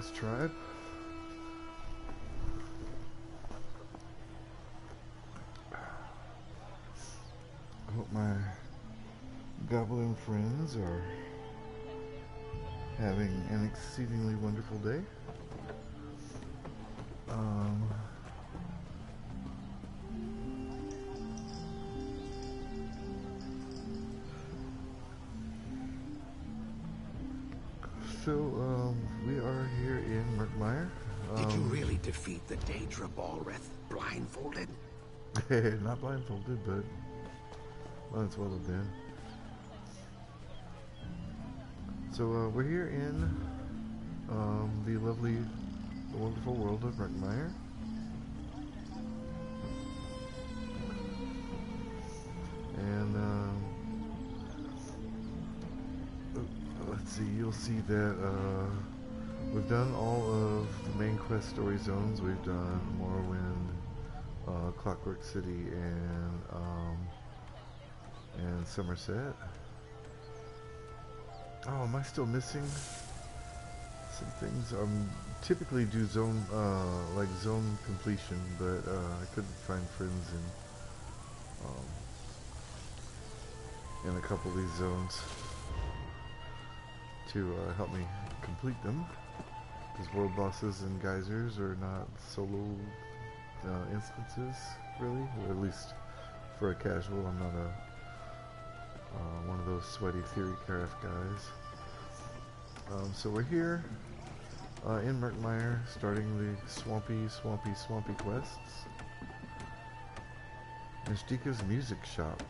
this tribe. I hope my goblin friends are having an exceedingly wonderful day. We are here in Murkmire. Did you really defeat the Daedra Balrith blindfolded? Not blindfolded, but might as well have been. So we're here in the lovely, the wonderful world of Murkmire. And let's see, you'll see that we've done all of the main quest story zones. We've done Morrowind, Clockwork City, and Somerset. Oh, am I still missing some things? Typically do zone zone completion, but I couldn't find friends in a couple of these zones to help me complete them, because world bosses and geysers are not solo instances, really, or at least for a casual. I'm not one of those sweaty theorycraft guys. So we're here in Murkmire, starting the swampy quests. Myshtika's Music Shop.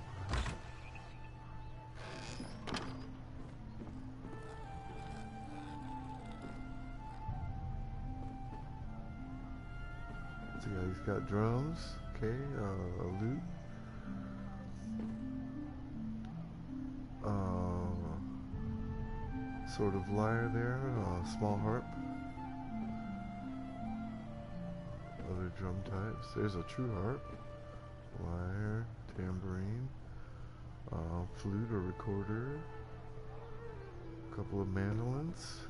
So yeah, he's got drums, okay, a lute. Sort of lyre there, small harp. Other drum types. There's a true harp, lyre, tambourine, flute or recorder, a couple of mandolins.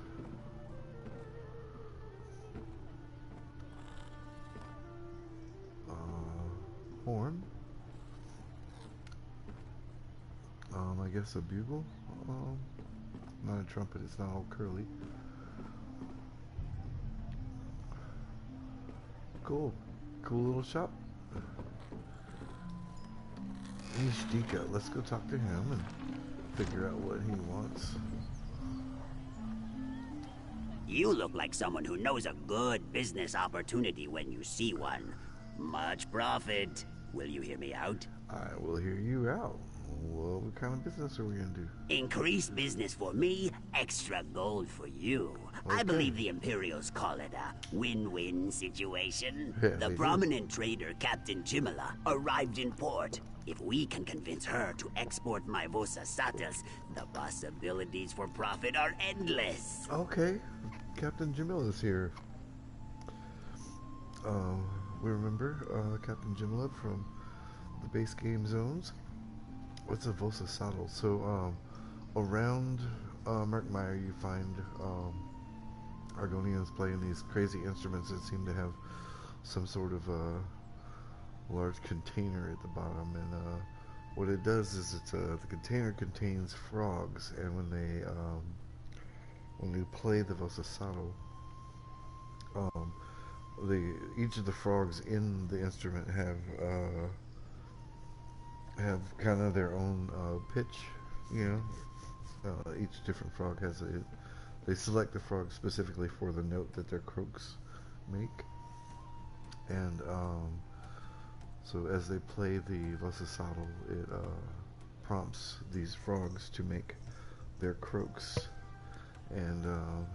Horn. I guess a bugle. Not a trumpet, it's not all curly. Cool. Cool little shop. Mystika, let's go talk to him and figure out what he wants. You look like someone who knows a good business opportunity when you see one. Much profit. Will you hear me out? I will hear you out. Well, what kind of business are we gonna do? Increased business for me, extra gold for you. Okay. I believe the Imperials call it a win-win situation. Yeah, The prominent trader, Captain Jimala, arrived in port. If we can convince her to export my Vosa Satas, the possibilities for profit are endless. Okay, Captain Jamila's here. We remember Captain Jamila from the base game zones. What's a Vosa Saddle? So, around Murkmire, you find Argonians playing these crazy instruments that seem to have some sort of large container at the bottom. And what it does is the container contains frogs, and when you play the Vosa Saddle, each of the frogs in the instrument have kind of their own pitch, you know. Each different frog has they select the frog specifically for the note that their croaks make, and so as they play the Vosa Saddle, it prompts these frogs to make their croaks, and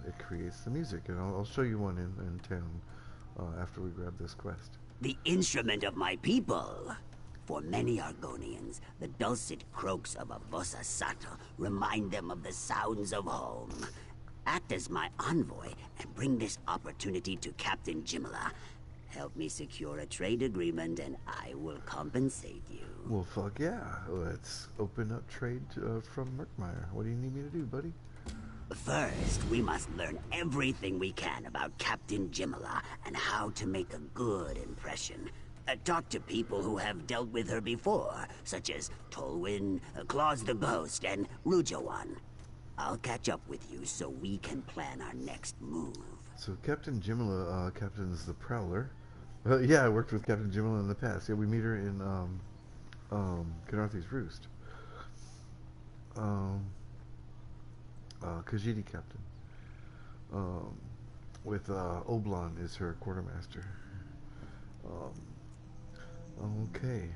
it creates the music. And I'll show you one in town after we grab this quest. The instrument of my people. For many Argonians, the dulcet croaks of a Vosa Sata remind them of the sounds of home. Act as my envoy and bring this opportunity to Captain Jimala. Help me secure a trade agreement and I will compensate you. Well, fuck yeah. Let's open up trade from Murkmire. What do you need me to do, buddy? First, we must learn everything we can about Captain Jimala and how to make a good impression. Talk to people who have dealt with her before, such as Tolwyn, Claus the Ghost, and Rujawan. I'll catch up with you so we can plan our next move. So Captain Jimala captains the Prowler. Yeah, I worked with Captain Jimala in the past. Yeah, we meet her in Kenarthi's Roost. Khajiit captain. With Oblon is her quartermaster. Okay.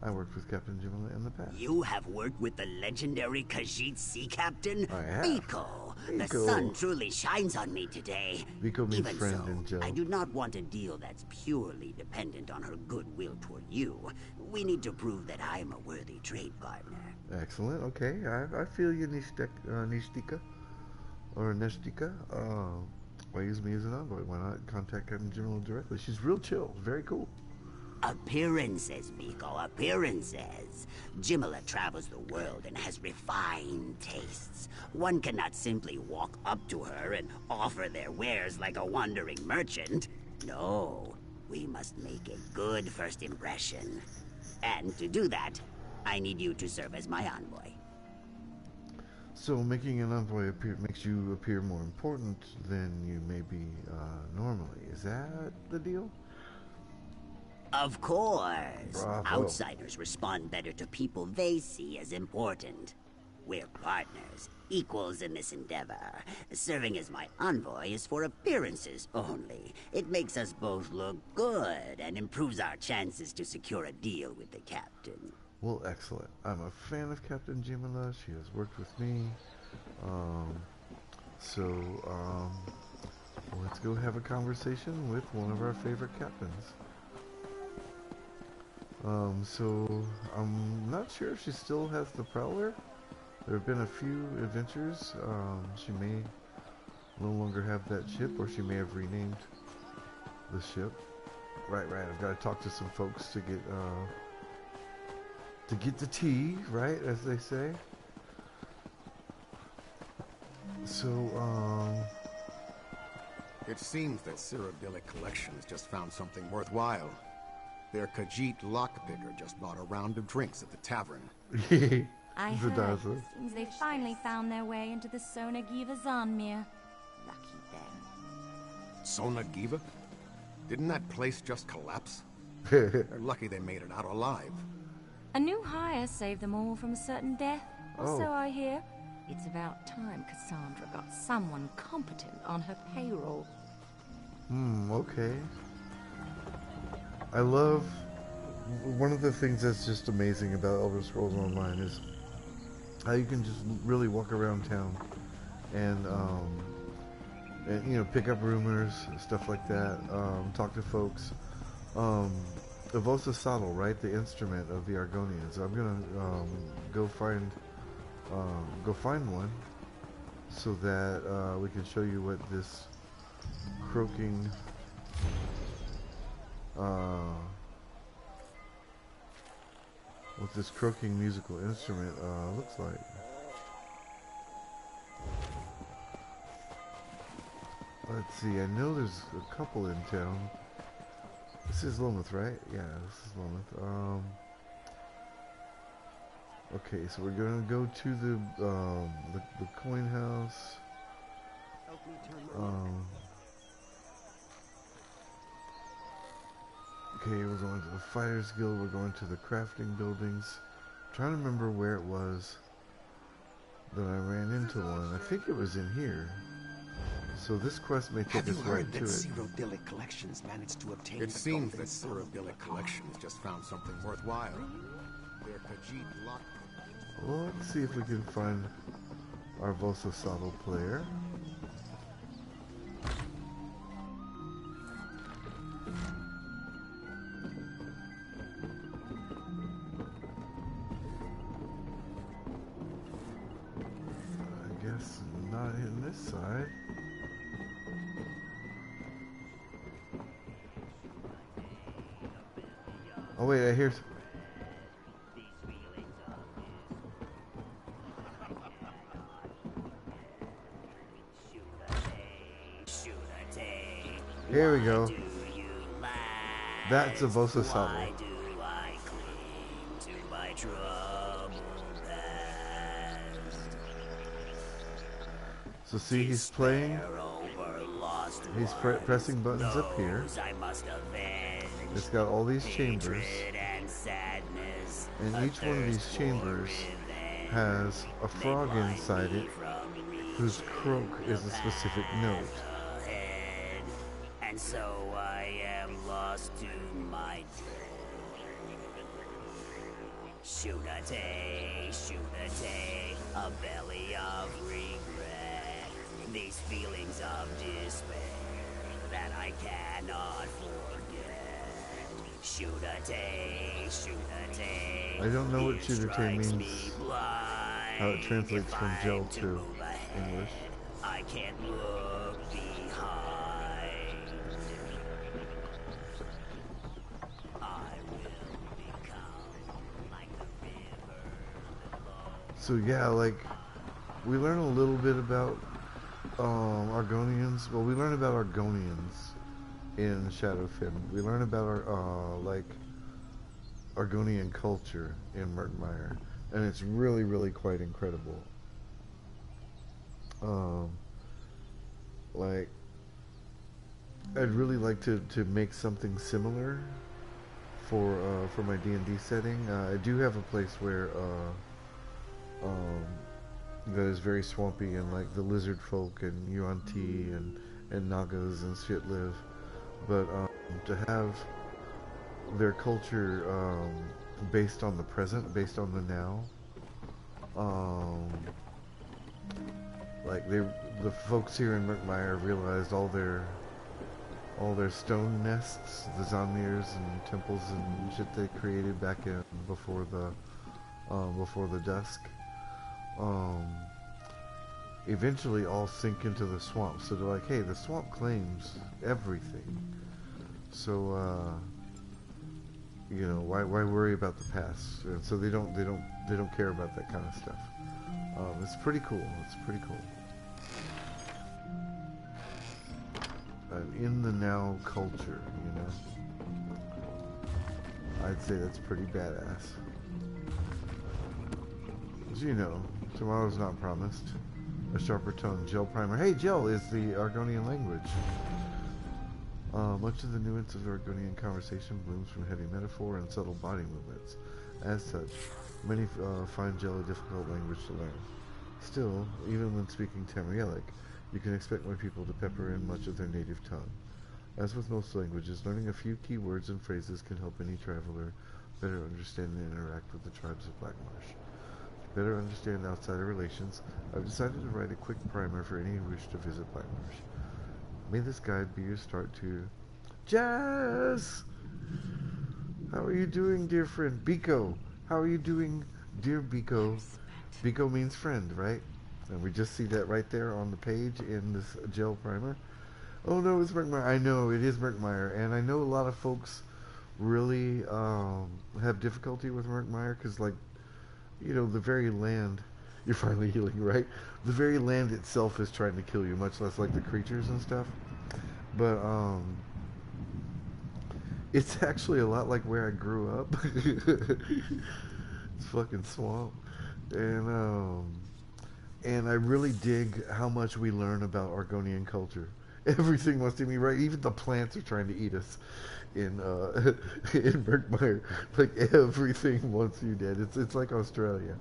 I worked with Captain Jimala in the past. You have worked with the legendary Khajiit Sea Captain? I have. Biko. The sun truly shines on me today. Biko means Even friend so, in Joe. I do not want a deal that's purely dependent on her goodwill toward you. We need to prove that I am a worthy trade partner. Excellent. Okay, I feel you, Nishtika. Or Neshtika. Why use me as an envoy? Why not contact Captain Jimala directly? She's real chill. Very cool. Appearances, Biko, appearances. Jimala travels the world and has refined tastes. One cannot simply walk up to her and offer their wares like a wandering merchant. No, we must make a good first impression. And to do that, I need you to serve as my envoy. So making an envoy makes you appear more important than you may be normally. Is that the deal? Of course. Bravo. Outsiders respond better to people they see as important. We're partners, equals in this endeavor. Serving as my envoy is for appearances only. It makes us both look good and improves our chances to secure a deal with the captain. Well, excellent. I'm a fan of Captain Jimala. She has worked with me. Let's go have a conversation with one of our favorite captains. I'm not sure if she still has the Prowler. There have been a few adventures. She may no longer have that ship, or she may have renamed the ship. Right. I've got to talk to some folks to get the tea, right, as they say. It seems that Cyrodiilic Collections just found something worthwhile. Their Khajiit lockpicker just bought a round of drinks at the tavern. I heard. Seems they finally found their way into the Sonagiva Zanmir. Lucky them. Sonagiva? Didn't that place just collapse? They're lucky they made it out alive. A new hire saved them all from a certain death, or so I hear. It's about time Cassandra got someone competent on her payroll. Okay. I love... One of the things that's just amazing about Elder Scrolls Online is how you can just really walk around town and you know, pick up rumors, stuff like that, talk to folks. The Vosa Saddle, right? The instrument of the Argonians. I'm gonna go find one so that we can show you what this croaking musical instrument looks like. Let's see, I know there's a couple in town. This is Lomith, right? Yeah, this is Lomith. Okay, so we're gonna go to the coin house. Okay, we're going to the Fighters Guild. We're going to the crafting buildings. I'm trying to remember where it was that I ran into one. I think it was in here. So this quest may take us right to it. Cyrodiilic Collections managed to obtain. It seems that Cyrodiilic Collections just found something worthwhile. Their Khajiit lockpicker. Well, let's see if we can find our Vosa Saddle player. I guess not in this side. Oh wait, I hear... Here we go. Do you laugh? That's a Bosa Why Saddle. do I cling to my troubled past? So see, he's playing. Despair over lost He's pressing buttons up here. those I must avenge. It's got all these chambers, Hatred and sadness, and a each one of these thirst for chambers revenge. has a frog They blind inside me it from whose reaching croak is the a specific path note. ahead. And so I am lost to my dread. Shoot-a-tay, a belly of regret. These feelings of despair that I cannot forget. Shoot-a-tay. I don't know what it shoot-a-tay strikes means, me blind. how it translates If from I'm gel to to move ahead, English. I can't look behind. I will become like the river that flows. So yeah, like, we learn a little bit about Argonians. Well, we learn about Argonians in Shadowfin. We learn about our like Argonian culture in Murkmire, and it's really, really quite incredible. Like, I'd really like to make something similar for my D&D setting. I do have a place where that is very swampy, and like the lizard folk and Yuan-Ti and Nagas and shit live. But to have their culture based on the present, based on the now, like the folks here in Murkmire realized all their stone nests, the Zanmirs and temples and shit they created back in before the dusk, eventually all sink into the swamp. So they're like, hey, the swamp claims everything. So you know, why worry about the past? And so they don't care about that kind of stuff. It's pretty cool. It's pretty cool. An in the now culture, you know. I'd say that's pretty badass. As you know, tomorrow's not promised. A sharper tongue, Gel primer. Hey, Gel is the Argonian language. Much of the nuance of Argonian conversation blooms from heavy metaphor and subtle body movements. As such, many find Gel a difficult language to learn. Still, even when speaking Tamrielic, you can expect my people to pepper in much of their native tongue. As with most languages, learning a few key words and phrases can help any traveler better understand and interact with the tribes of Blackmarsh. To better understand outsider relations, I've decided to write a quick primer for any who wish to visit Blackmarsh. May this guide be your start to... Jazz! How are you doing, dear friend? Biko! How are you doing, dear Biko? Biko means friend, right? And we just see that right there on the page in this gel primer. Oh no, it's Murkmire. I know, it is Murkmire. And I know a lot of folks really have difficulty with Murkmire because, like, you know, the very land... You're finally healing, right? The very land itself is trying to kill you, much less like the creatures and stuff. But it's actually a lot like where I grew up. It's fucking swamp. And I really dig how much we learn about Argonian culture. Everything wants to be right. Even the plants are trying to eat us in in Murkmire. Like, everything wants you dead. It's like Australia.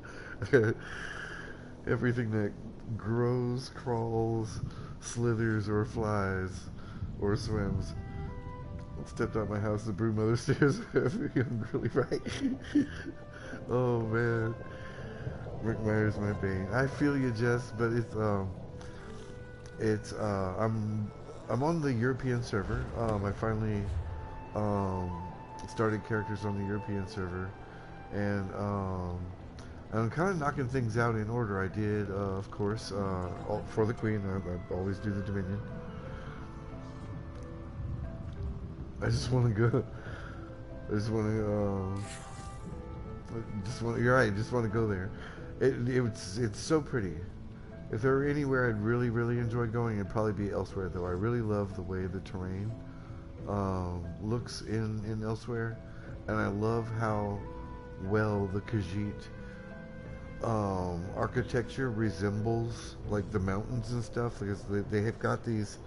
Everything that grows, crawls, slithers, or flies, or swims. Stepped out my house, the brood mother stairs. I'm really right. Oh man, Murkmire's my bane. I feel you, Jess, but I'm on the European server. I finally started characters on the European server, and I'm kind of knocking things out in order. I did, of course, for the Queen. I always do the Dominion. I just want to go. You're right. Just want to go there. It's so pretty. If there were anywhere I'd really enjoy going, it'd probably be elsewhere. Though I really love the way the terrain looks in elsewhere, and I love how well the Khajiit architecture resembles like the mountains and stuff, because they have got these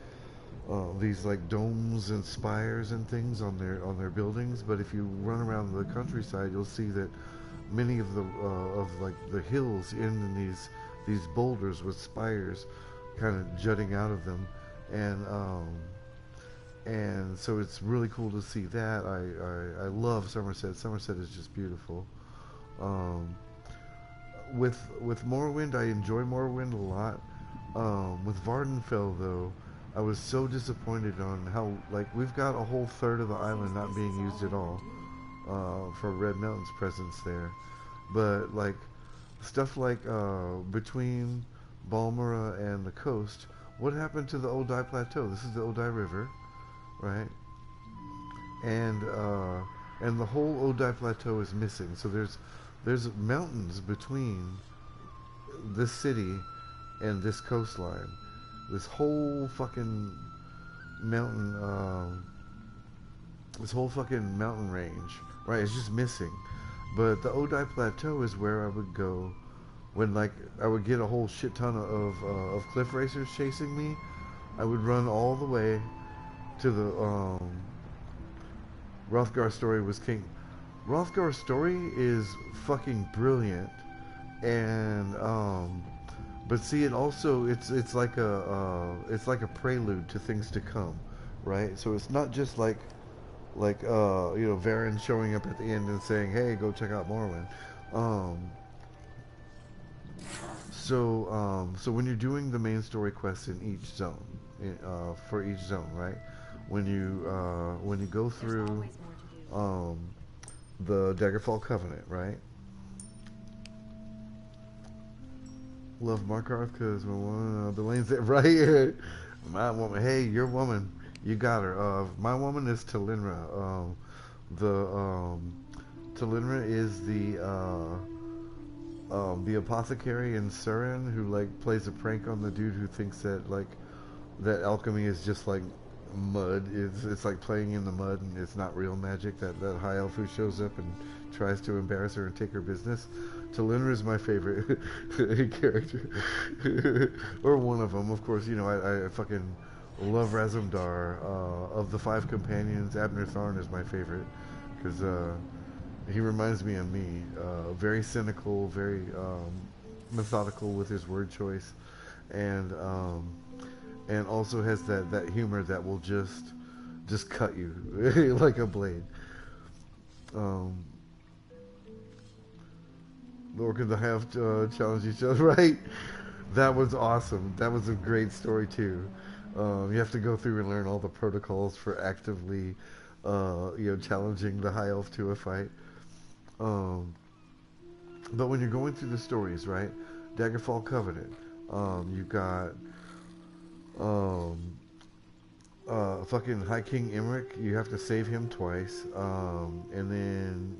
like domes and spires and things on their buildings. But if you run around the countryside, you'll see that many of the like the hills end in these boulders with spires kind of jutting out of them, and so it's really cool to see that. I love Somerset. Somerset is just beautiful. With Morrowind, I enjoy Morrowind a lot. With Vardenfell, though, I was so disappointed on how, like, we've got a whole third of the island not being used at all for Red Mountain's presence there. But, like, stuff like between Balmora and the coast, what happened to the Odai Plateau? This is the Odai River, right? And the whole Odai Plateau is missing. So there's mountains between this city and this coastline. This whole fucking mountain, range, right? It's just missing. But the Odai Plateau is where I would go when, like, I would get a whole shit ton of cliff racers chasing me. I would run all the way to the Hrothgar Story was king. Hrothgar Story is fucking brilliant, and but see, it also it's like a prelude to things to come, right? So it's not just like Varen showing up at the end and saying, "Hey, go check out Morrowind." So when you're doing the main story quests in each zone, for each zone, right? When you go through the Daggerfall Covenant, right? Love Markarth because the lane's there, right? My woman, hey, your woman, you got her. My woman is Talinra. Talinra is the apothecary in Surin who like plays a prank on the dude who thinks that like that alchemy is just like mud. It's like playing in the mud and it's not real magic. That high elf who shows up and tries to embarrass her and take her business. Talinra is my favorite character, or one of them. Of course, you know I fucking love Razumdar. Of the 5 companions, Abner Tharn is my favorite because he reminds me of me. Very cynical, very methodical with his word choice, and also has that humor that will just cut you like a blade. The Orc and the Half challenge each other, right? That was awesome. That was a great story too. You have to go through and learn all the protocols for actively, challenging the High Elf to a fight. But when you're going through the stories, right? Daggerfall Covenant. You've got fucking High King Imric. You have to save him twice. And then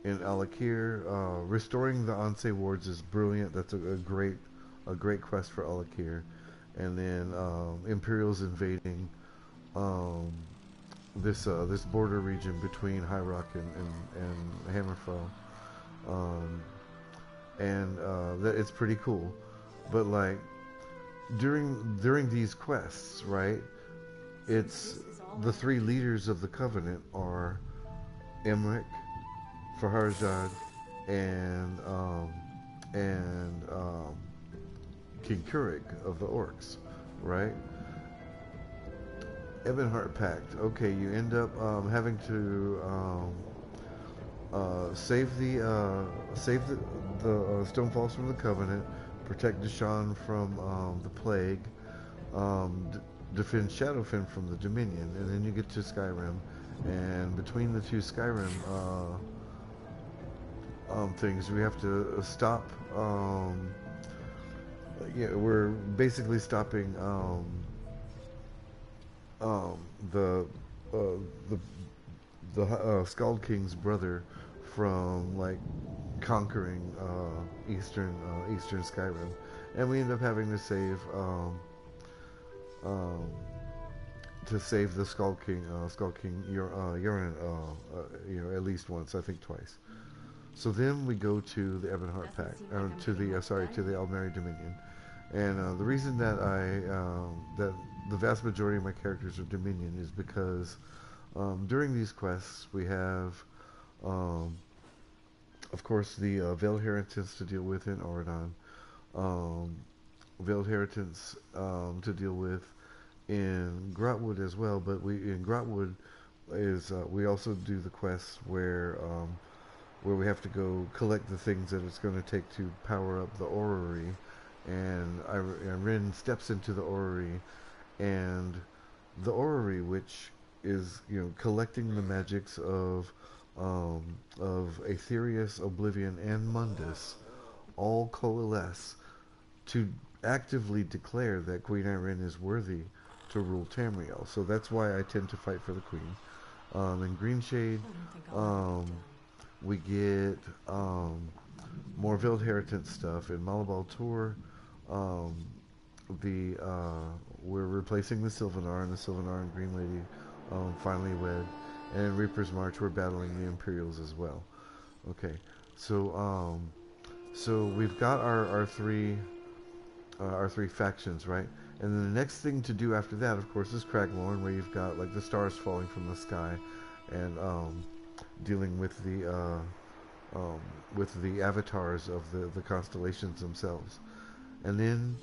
in Alakir, restoring the Anseh wards is brilliant. That's a great quest for Alakir. And then Imperials invading this border region between High Rock and Hammerfell. That it's pretty cool. But like during these quests, right? It's the 3 leaders of the Covenant are Imric, Faharzad, and King Kurik of the Orcs, right? Ebonheart Pact. Okay, you end up having to save the Stonefalls from the Covenant, protect Deshaun from the Plague, defend Shadowfen from the Dominion, and then you get to Skyrim. And between the 2 Skyrim things, we have to stop. We're basically stopping the Skald King's brother from like conquering eastern Skyrim, and we end up having to save the Skull King, Urin, at least once, I think twice. So then we go to the Ebonheart Pact, to the Aldmeri Dominion, and the reason that that the vast majority of my characters are Dominion is because during these quests we have, of course, the Veiled Inheritance to deal with in Auradon, Veiled Inheritance to deal with in Grotwood as well. But in Grotwood is we also do the quests where we have to go collect the things that it's going to take to power up the orrery, and Rin steps into the orrery, and the orrery, which is collecting the magics of Aetherius, Oblivion, and Mundus, all coalesce to actively declare that Queen Irene is worthy to rule Tamriel. So that's why I tend to fight for the Queen. In Greenshade, we get more Veiled Inheritance stuff. In Malabal Tor, we're replacing the Sylvanar, and the Sylvanar and Green Lady finally wed. And in Reaper's March, we're battling the Imperials as well. Okay, so we've got our three factions, right? And then the next thing to do after that, of course, is Craglorn, where you've got like the stars falling from the sky, and dealing with the avatars of the constellations themselves. And then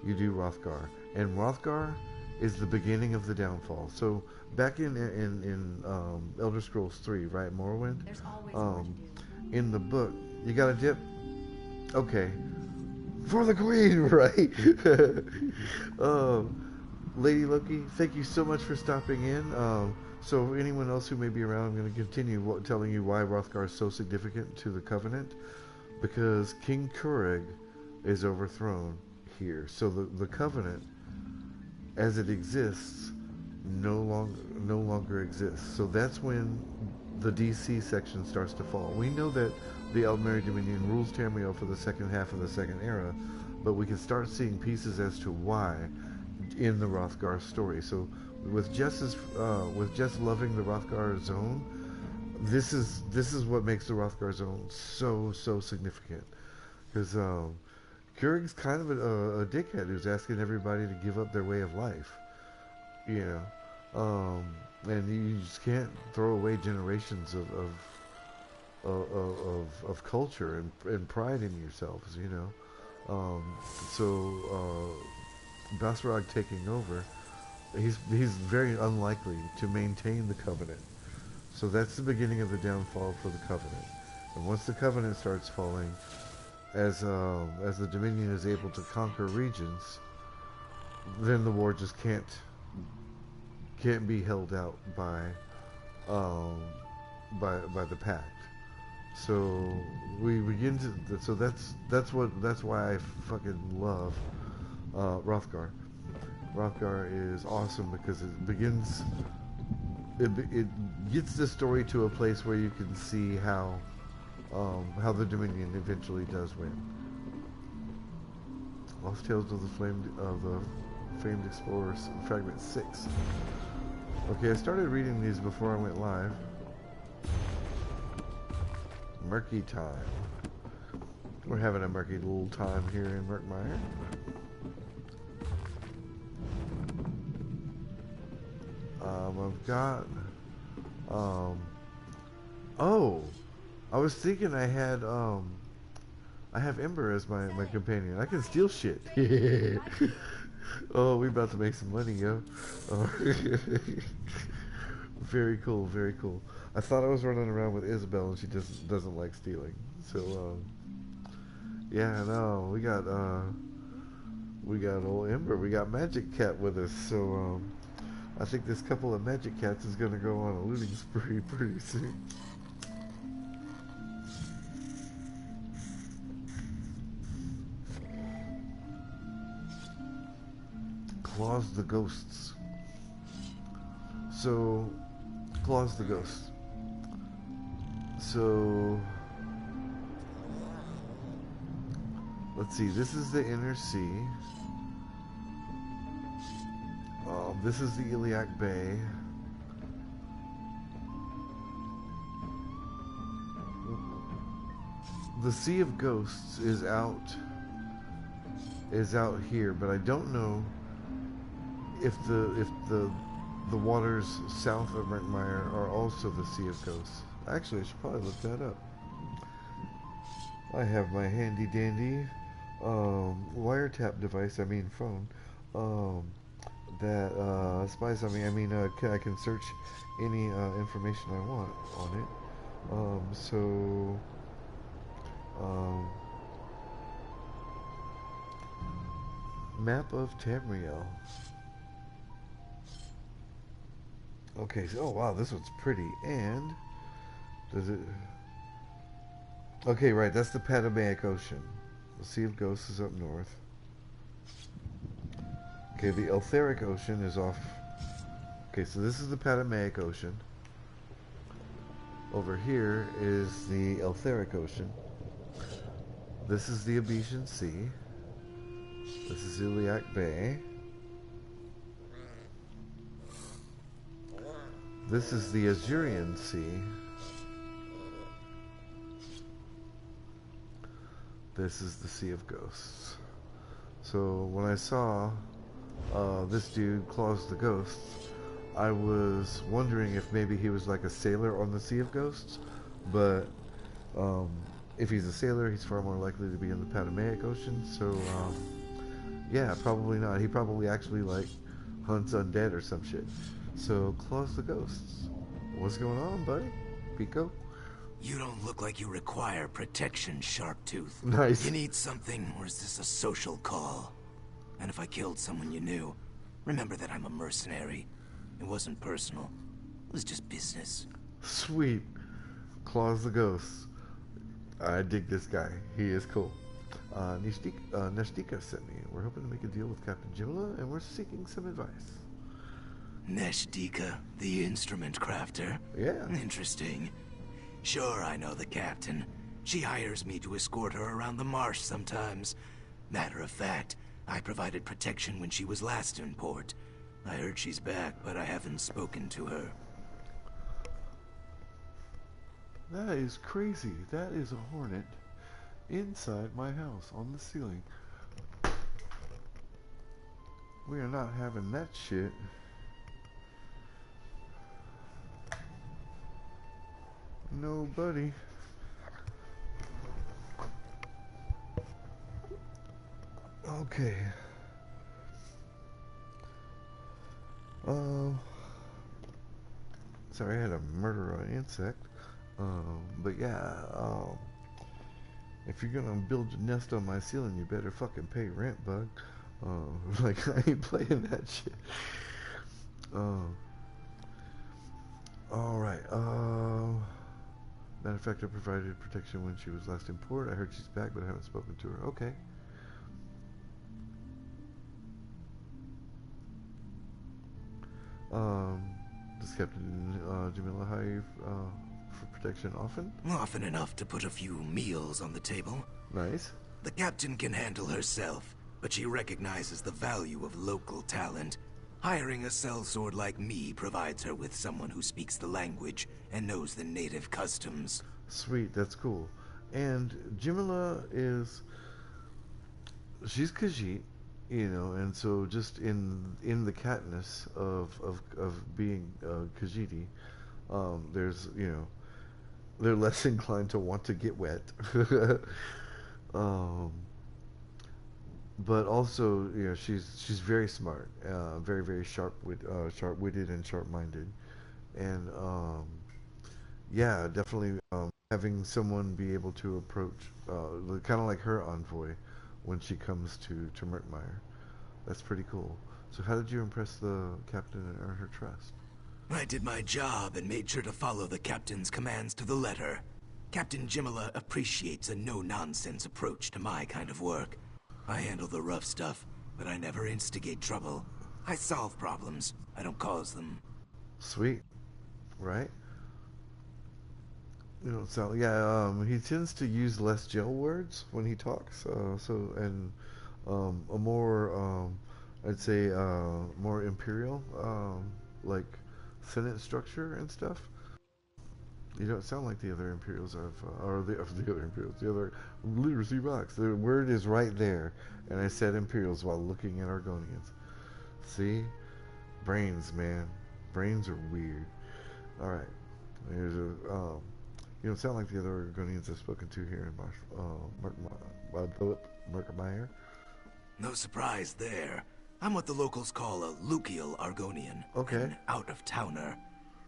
you do Hrothgar, and Hrothgar is the beginning of the downfall. So back in Elder Scrolls 3, right, Morrowind, in the book, you got a dip. Okay, for the Queen, right? Lady Loki, thank you so much for stopping in. So anyone else who may be around, I'm going to continue telling you why Hrothgar is so significant to the Covenant, because King Kurag is overthrown here. So the Covenant, as it exists, no longer exists. So that's when the DC section starts to fall. We know that the Aldmeri Dominion rules Tamriel for the second half of the Second Era, but we can start seeing pieces as to why in the Hrothgar story. So with Jess loving the Hrothgar zone, this is what makes the Hrothgar zone so significant, because Kurag's kind of a dickhead who's asking everybody to give up their way of life, and you just can't throw away generations of culture and pride in yourselves, So Basrag taking over, he's very unlikely to maintain the Covenant. So that's the beginning of the downfall for the Covenant. And once the Covenant starts falling, as the Dominion is able to conquer regions, then the war just can't be held out by the Pact. So we begin to. So that's why I fucking love Hrothgar. Hrothgar is awesome because it begins. It gets the story to a place where you can see how the Dominion eventually does win. Lost Tales of the Famed Explorers, Fragment 6. Okay, I started reading these before I went live. Murky time. We're having a murky little time here in Murkmire. I've got oh, I was thinking I have Ember as my companion. I can steal shit. Oh, we about to make some money, yo. Very cool, very cool. I thought I was running around with Isabel and she just doesn't like stealing. So yeah, no, we got old Ember. We got Magic Cat with us. So I think this couple of Magic Cats is gonna go on a looting spree pretty soon. Claws the Ghosts. So, Claws the Ghosts. So, let's see, this is the inner sea. This is the Iliac Bay. The Sea of Ghosts is out here, but I don't know if the waters south of Murkmire are also the Sea of Ghosts. Actually, I should probably look that up. I have my handy dandy wiretap device, I mean phone, that spies on me. I mean, I can search any information I want on it. Map of Tamriel. Okay, so, oh wow, this one's pretty. And does it? Okay, right, that's the Patamaic Ocean. The Sea of Ghosts is up north. Okay, the Eltharic Ocean is off. Okay, so this is the Patamaic Ocean. Over here is the Eltharic Ocean. This is the Abetian Sea. This is Iliac Bay. This is the Azurian Sea. This is the Sea of Ghosts. So when I saw this dude Claws the Ghosts, I was wondering if maybe he was like a sailor on the Sea of Ghosts, but if he's a sailor, he's far more likely to be in the Patamaic Ocean, so yeah, probably not. He probably actually like hunts undead or some shit. So Claws the Ghosts. What's going on, buddy? Pico? You don't look like you require protection, Sharptooth. Nice. You need something, or is this a social call? And if I killed someone you knew, remember that I'm a mercenary. It wasn't personal. It was just business. Sweet. Claws the Ghosts. I dig this guy. He is cool. Neshtika sent me. We're hoping to make a deal with Captain Jimla, and we're seeking some advice. Neshtika, the instrument crafter? Yeah. Interesting. Sure, I know the captain. She hires me to escort her around the marsh sometimes. Matter of fact, I provided protection when she was last in port. I heard she's back, but I haven't spoken to her. That is crazy. That is a hornet inside my house on the ceiling. We are not having that shit. No, buddy. Okay. Sorry, I had a murder on insect. But yeah, if you're gonna build a nest on my ceiling, you better fucking pay rent, bug. Like, I ain't playing that shit. Alright, matter of fact, I provided protection when she was last in port. I heard she's back, but I haven't spoken to her. Okay. Does Captain Jamila hire you for protection often? Often enough to put a few meals on the table. Nice. The captain can handle herself, but she recognizes the value of local talent. Hiring a sellsword like me provides her with someone who speaks the language and knows the native customs. Sweet, that's cool. And Jimila she's Khajiit, you know, and so just in the catness of being Khajiiti, there's, you know, they're less inclined to want to get wet. But also, you know, she's very smart, very, very sharp-witted and sharp-minded, and yeah, definitely having someone be able to approach, kind of like her envoy, when she comes to Murkmire. That's pretty cool. So how did you impress the captain and earn her trust? I did my job and made sure to follow the captain's commands to the letter. Captain Jimila appreciates a no-nonsense approach to my kind of work. I handle the rough stuff, but I never instigate trouble. I solve problems. I don't cause them. Sweet. Right? You know, so yeah, he tends to use less jail words when he talks. And a more, I'd say, more imperial, like Senate structure and stuff. You don't sound like the other Imperials or the other Imperials, the other literacy box. The word is right there, and I said Imperials while looking at Argonians. See, brains, man, brains are weird. All right, there's a you don't sound like the other Argonians I've spoken to here in Murkmire. No surprise there. I'm what the locals call a Lucial Argonian. Okay. An out-of-towner.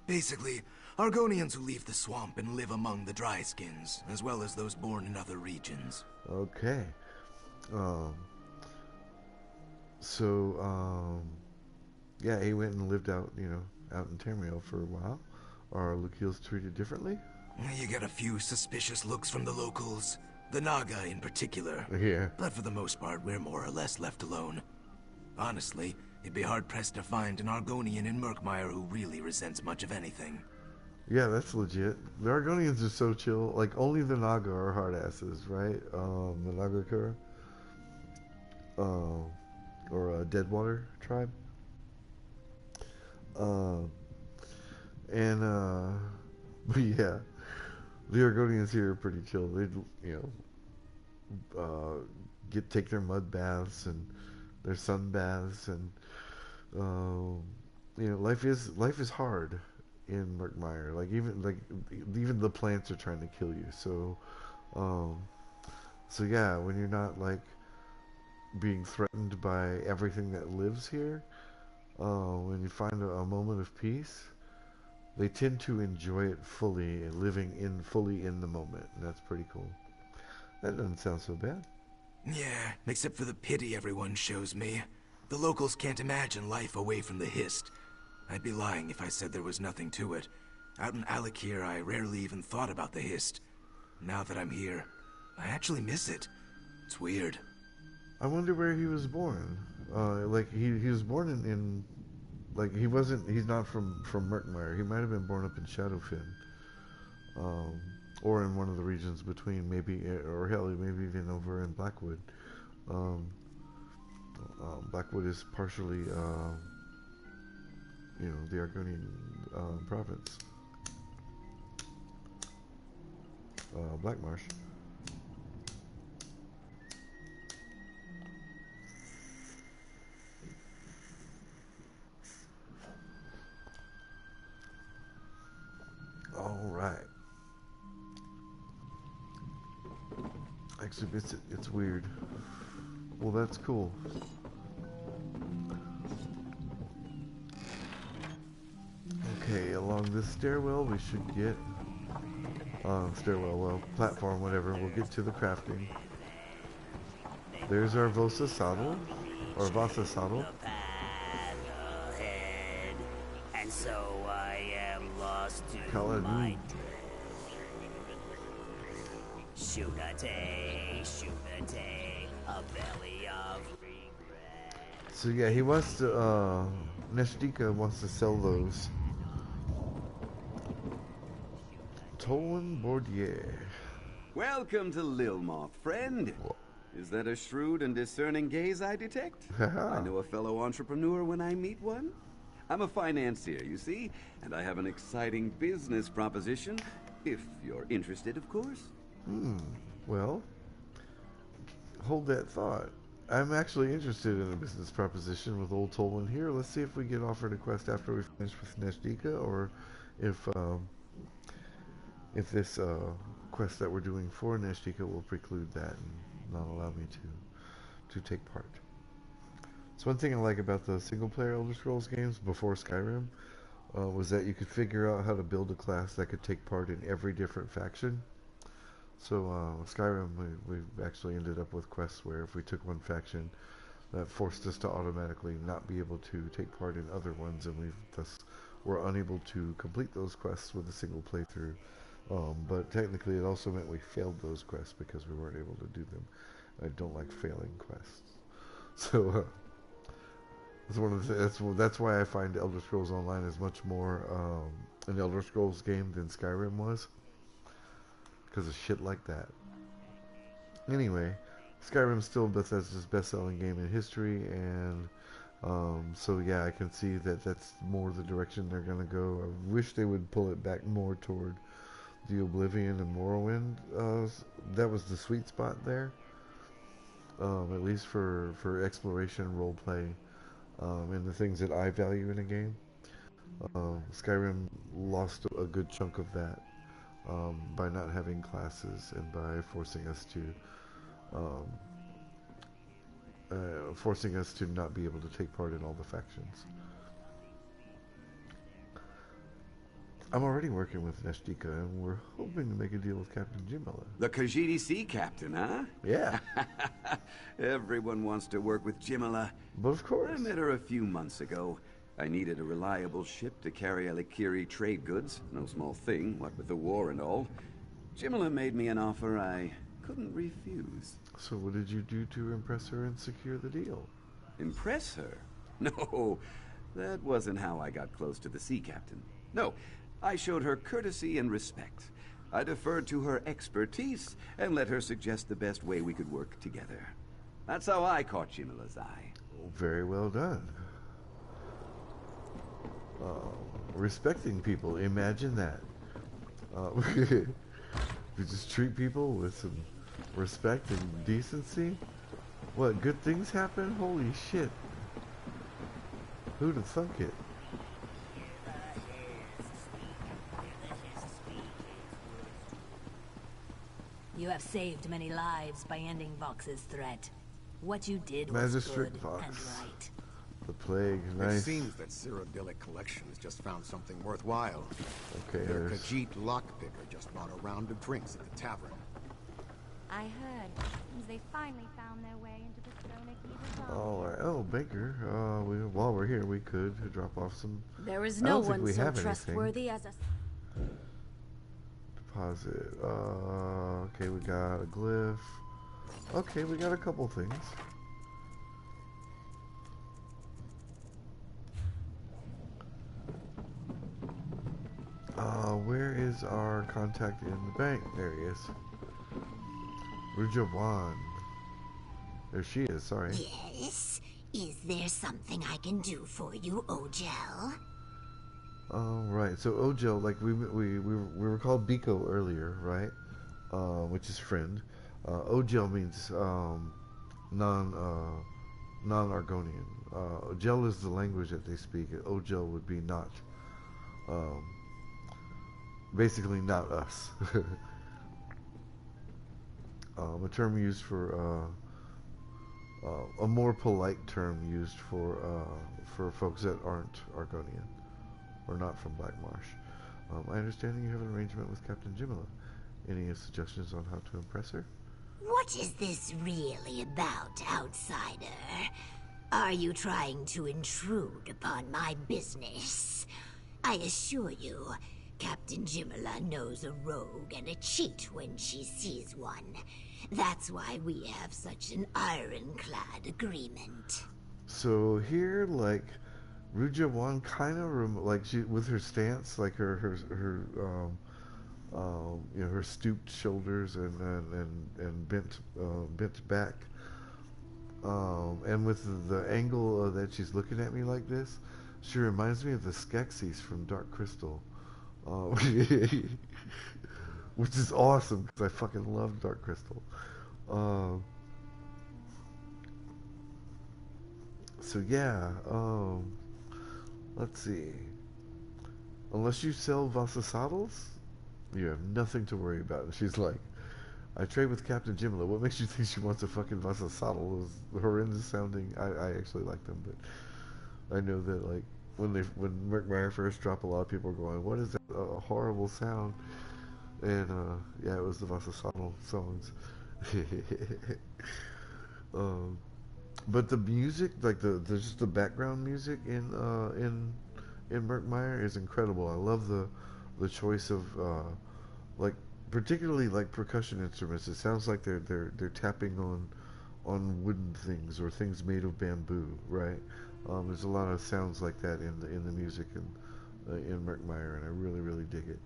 Basically, Argonians who leave the swamp and live among the dry skins, as well as those born in other regions. Okay. Um, so, yeah, he went and lived out, out in Tamriel for a while. Are Lucials treated differently? You get a few suspicious looks from the locals. The Naga in particular. Yeah. But for the most part, we're more or less left alone. Honestly, you'd be hard-pressed to find an Argonian in Murkmire who really resents much of anything. Yeah, that's legit. The Argonians are so chill. Like, only the Naga are hard asses, right? The Nagakura. Or a Deadwater tribe. But yeah, the Argonians here are pretty chill. They, take their mud baths and their sun baths, and life is hard in Murkmire. Even the plants are trying to kill you. So yeah, when you're not like being threatened by everything that lives here, when you find a moment of peace, they tend to enjoy it fully and fully in the moment, and that's pretty cool. That doesn't sound so bad. Yeah, except for the pity everyone shows me. The locals can't imagine life away from the Hist. I'd be lying if I said there was nothing to it. Out in Alakir, I rarely even thought about the Hist. Now that I'm here, I actually miss it. It's weird. I wonder where he was born. He was born in he's not from Murkmire. He might have been born up in Shadowfen. Or in one of the regions between, maybe, or hell, maybe even over in Blackwood. Blackwood is partially, the Argonian province. Blackmarsh. All right. Actually, it's weird. Well, that's cool. Okay, along this stairwell we should get platform, whatever. We'll get to the crafting. There's our Vosa saddle, or Vasa saddle. And so I am lost to Kaladin. my Shunate, a belly of regret. So yeah, he wants to, Neshdika wants to sell those. Tolan Bordier. Welcome to Lilmoth, friend. Is that a shrewd and discerning gaze I detect? I know a fellow entrepreneur when I meet one. I'm a financier, you see, and I have an exciting business proposition, if you're interested, of course. Well, hold that thought. I'm actually interested in a business proposition with old Tolan here. Let's see if we get offered a quest after we finish with Neshdika, or if this quest that we're doing for Neshdika will preclude that and not allow me to take part. So one thing I like about the single-player Elder Scrolls games before Skyrim was that you could figure out how to build a class that could take part in every different faction. So Skyrim, we've actually ended up with quests where if we took one faction, that forced us to automatically not be able to take part in other ones, and we thus were unable to complete those quests with a single playthrough. But technically it also meant we failed those quests because we weren't able to do them. I don't like failing quests. So that's why I find Elder Scrolls Online is much more an Elder Scrolls game than Skyrim was. because of shit like that. Anyway, Skyrim's still Bethesda's best-selling game in history, and so yeah, I can see that that's more the direction they're gonna go. I wish they would pull it back more toward the Oblivion and Morrowind. That was the sweet spot there, at least for exploration, role play, and the things that I value in a game. Skyrim lost a good chunk of that by not having classes and by forcing us to not be able to take part in all the factions. I'm already working with Neshdika, and we're hoping to make a deal with Captain Jimala. The Khajiit Sea Captain, huh? Yeah. Everyone wants to work with Jimala. But of course. I met her a few months ago. I needed a reliable ship to carry Alikiri trade goods. No small thing, what with the war and all. Jimala made me an offer I couldn't refuse. So what did you do to impress her and secure the deal? Impress her? No, that wasn't how I got close to the sea captain. No, I showed her courtesy and respect. I deferred to her expertise and let her suggest the best way we could work together. That's how I caught Jimala's eye. Very well done. Respecting people, imagine that. You just treat people with some respect and decency. What, good things happen? Holy shit. Who'd have thunk it? You have saved many lives by ending Vox's threat. What you did was Magistrate good Vox. and right. The plague, It nice. seems that Cyrodiilic Collections just found something worthwhile. Okay, Their there's... Khajiit lockpicker just bought a round of drinks at the tavern. I heard. Seems they finally found their way into the Stone Keeper's Alright, oh, Baker, while we're here, we could drop off some... There is I no don't think one we so have anything. trustworthy as a... Deposit, okay, we got a glyph. Okay, we got a couple things. Where is our contact in the bank? There he is. Rujawan. There she is, sorry. Yes? Is there something I can do for you, Ojel? Right, so Ojel, like we were called Biko earlier, right? Which is friend. Ojel means non-Argonian. Ojel is the language that they speak. Ojel would be not, basically not us. A term used for a more polite term used for folks that aren't Argonian or not from Black Marsh. I understand you have an arrangement with Captain Jimala. Any suggestions on how to impress her? What is this really about, outsider? Are you trying to intrude upon my business? I assure you, Captain Jimala knows a rogue and a cheat when she sees one. That's why we have such an ironclad agreement. So here, like, Rujawan kind of like she with her stance, like her you know, her stooped shoulders and bent back, and with the angle that she's looking at me like this, she reminds me of the Skeksis from Dark Crystal, which is awesome because I fucking love Dark Crystal. So yeah, let's see. Unless you sell Vasa saddles, you have nothing to worry about. And she's like, I trade with Captain Jimala. What makes you think she wants a fucking Vasa saddle? It was horrendous sounding. I actually like them, but I know that like when Murkmire first dropped, a lot of people are going, what is that? A horrible sound. And yeah, it was the Vasa saddle songs. But the music, like the just the background music in Murkmire is incredible. I love the choice of like particularly like percussion instruments. It sounds like they're tapping on wooden things or things made of bamboo, right? There's a lot of sounds like that in the music in Murkmire, and I really dig it.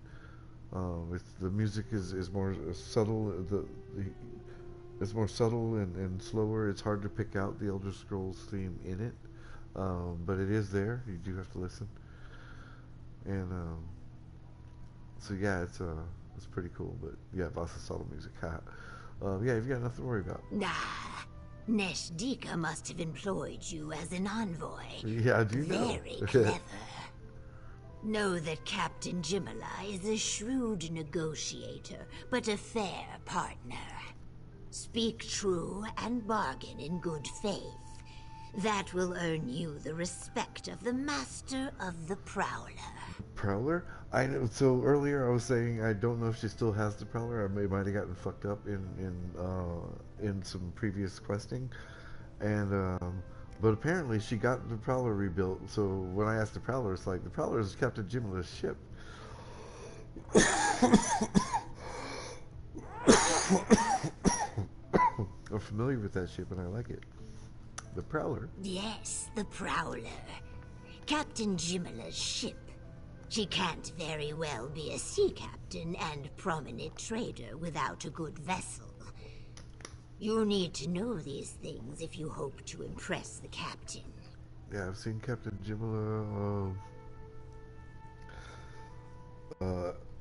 The music is more subtle. It's more subtle and slower. It's hard to pick out the Elder Scrolls theme in it, but it is there. You do have to listen, and so yeah, it's pretty cool. But yeah, lots of subtle music. Yeah, you've got nothing to worry about. Nah, Neshdika must have employed you as an envoy. Yeah, I do know. Very clever. Know that Captain Jimala is a shrewd negotiator, but a fair partner. Speak true and bargain in good faith. That will earn you the respect of the Master of the Prowler. Prowler? I know. So earlier I was saying I don't know if she still has the Prowler. I might have gotten fucked up in some previous questing, and but apparently she got the Prowler rebuilt. So when I asked the Prowler, it's like the Prowler is Captain Jimala's ship. I'm familiar with that ship and I like it. The Prowler. Yes, the Prowler. Captain Jimala's ship. She can't very well be a sea captain and prominent trader without a good vessel. You need to know these things if you hope to impress the captain. Yeah, I've seen Captain Jimala